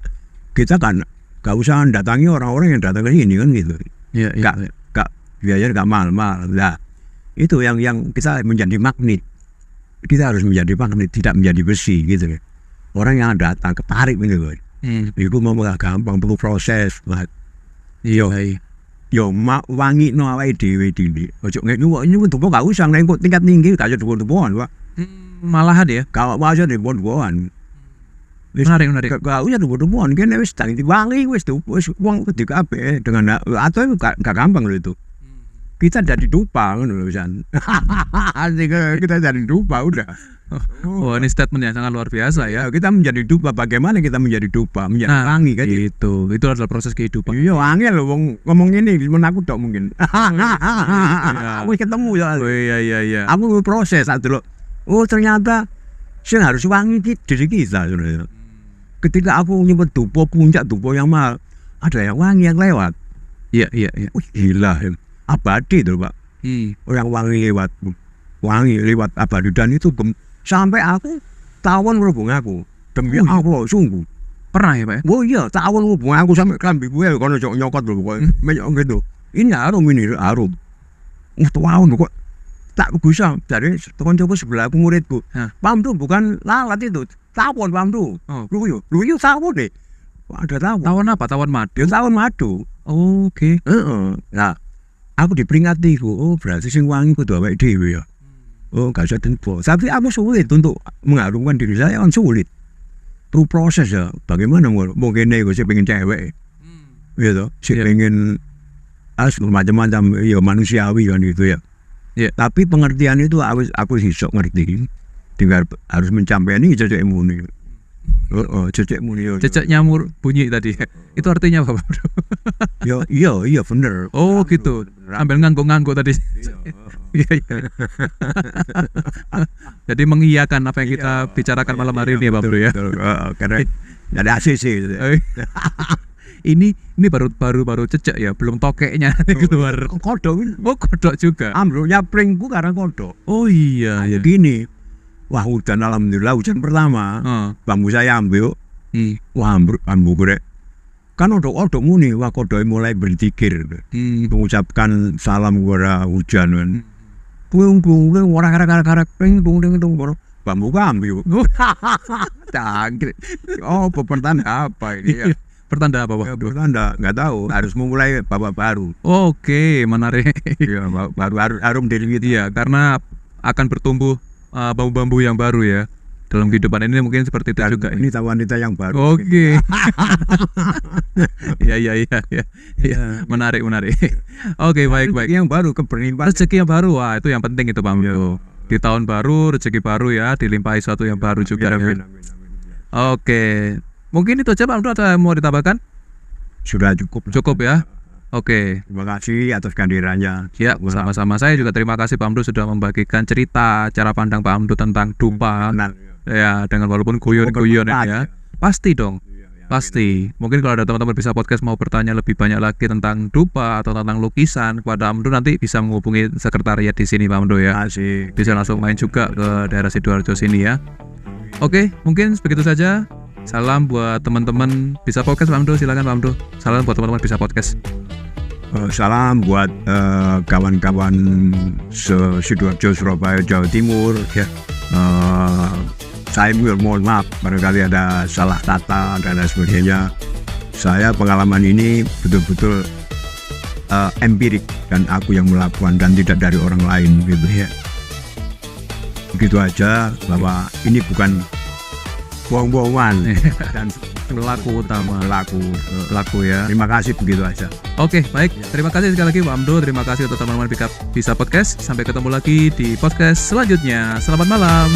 B: kita kan nggak usah datangi orang-orang yang datang ke sini kan gitu.
A: Iya.
B: Nggak biayanya nggak mahal-mahal. Nah itu yang kita menjadi magnet. Kita harus menjadi magnet, tidak menjadi besi gitu. Orang yang datang ketarik gitu. Itu mau gampang perlu proses.
A: Iya.
B: Yo wangi no awake dhewe dhewe. Ojo nyuwun tupo gak usah nek tingkat tinggi gak usah tupo-tupoan, Pak.
A: Malahan ya.
B: Kalau aja tupo-tupoan.
A: Menarik.
B: Gak usah tupo-tupoan, kene wis wangi wis wong wedi kabeh dengan atau gak gampang lho itu. Kita jadi dupa ngono lho pisan. Kita jadi dupa udah.
A: Oh, ini statement yang sangat luar biasa ya.
B: Kita menjadi dupa, bagaimana kita menjadi dupa, menjadi wangi kan
A: itu adalah proses kehidupan.
B: Iya angel loh ngomong ini aku dok mungkin. Aku ketemu ya.
A: Oh iya.
B: Aku proses dulu. Oh ternyata sing harus wangi diri kita sebenarnya. Ketika aku nyebut dupa puncak dupa yang mahal, ada yang wangi yang lewat.
A: Iya.
B: Gila. Abadi itu Pak. Yang wangi lewat abadi dan itu sampai aku tawon berhubung aku demi Allah sungguh
A: pernah ya Pak ya?
B: Oh iya tawon berhubung aku sampai klambi gue kalau nyokot dulu menyok gitu ini harum tawon kok tak bisa dari teman coba sebelah aku muridku Pam tuh bukan lalat itu tawon Pam tuh lu yuk tawon deh ada tawon
A: apa tawon madu
B: tawon madu
A: oke.
B: Nah aku diperingati oh berarti sing wangi kudu awake dhewe ya. Oh gak usah tempo. Tapi aku sulit untuk mengharumkan diri saya kan sulit. Perlu proses ya. Bagaimana mau kene gue sih pengen cewek. Gitu. Si pengen macam-macam ya manusiawi kan gitu ya. Tapi pengertian itu aku sisok ngerti. Tinggal harus mencapai ini jadi emune. Cecek muni.
A: Cecek nyamur bunyi tadi. Itu artinya apa, Pak Bro?
B: Iya bener.
A: Oh, gitu. Ambil ngangguk-ngangguk tadi. Iya, iya. Jadi mengiyakan apa yang kita bicarakan malam hari ini ya, Pak Bro ya.
B: Karena ada ACC gitu.
A: Ini baru cecek ya, belum tokeknya keluar.
B: Kodok.
A: Oh, kodok juga.
B: Ambruknya pringku karena kodok.
A: Oh iya, iya.
B: Gini. Wah, alhamdulillah hujan pertama. Bambu saya ambil. Wah, bambu korek. Kan odok muni, wah kodok mulai berzikir. Mengucapkan salam kepada hujan kan. Pung orang karak pring bambu ambil. Cangkrik. Oh, pertanda apa ini ya?
A: Pertanda apa, Pak?
B: Pertanda nggak tahu, harus memulai babak baru.
A: Oke, menarik.
B: Iya, baru harum dari gitu.
A: Iya, karena akan bertumbuh bambu-bambu yang baru ya. Dalam kehidupan ini mungkin seperti itu juga.
B: Ini wanita yang baru.
A: Oke. Iya. Menarik. Oke, baik.
B: Yang baru keberlimpahan.
A: Rezeki yang baru, wah itu yang penting itu, Pak Bro. Di tahun baru, rezeki baru ya, dilimpahi sesuatu yang baru juga.
B: Amin.
A: Oke. Mungkin itu aja, Pak Bro, atau mau ditambahkan?
B: Sudah cukup.
A: Cukup ya. Oke.
B: Terima kasih atas kehadirannya.
A: Ya, sama-sama. Saya juga terima kasih Pak Amdo sudah membagikan cerita cara pandang Pak Amdo tentang dupa. Ya, dengan walaupun guyon-guyon ya. Pasti dong. Pasti. Mungkin kalau ada teman-teman bisa podcast mau bertanya lebih banyak lagi tentang dupa atau tentang lukisan kepada Amdo, nanti bisa menghubungi sekretariat di sini, Pak Amdo ya. Bisa langsung main juga ke daerah Sidoarjo sini ya. Oke, mungkin begitu saja. Salam buat teman-teman bisa podcast, Pak Amdo. Silakan Pak Amdo. Salam buat teman-teman bisa podcast.
B: Salam buat kawan-kawan Sidoarjo, Surabaya, Jawa Timur ya. Saya mohon maaf barangkali ada salah kata dan lain sebagainya. Saya pengalaman ini betul-betul empirik dan aku yang melakukan dan tidak dari orang lain gitu ya. Begitu aja, bahwa ini bukan bohong-bohongan dan
A: pelaku utama,
B: pelaku ya. Terima kasih, begitu aja.
A: Oke, baik. Terima kasih sekali lagi Pak Amdo. Terima kasih untuk teman-teman bisa podcast. Sampai ketemu lagi di podcast selanjutnya. Selamat malam.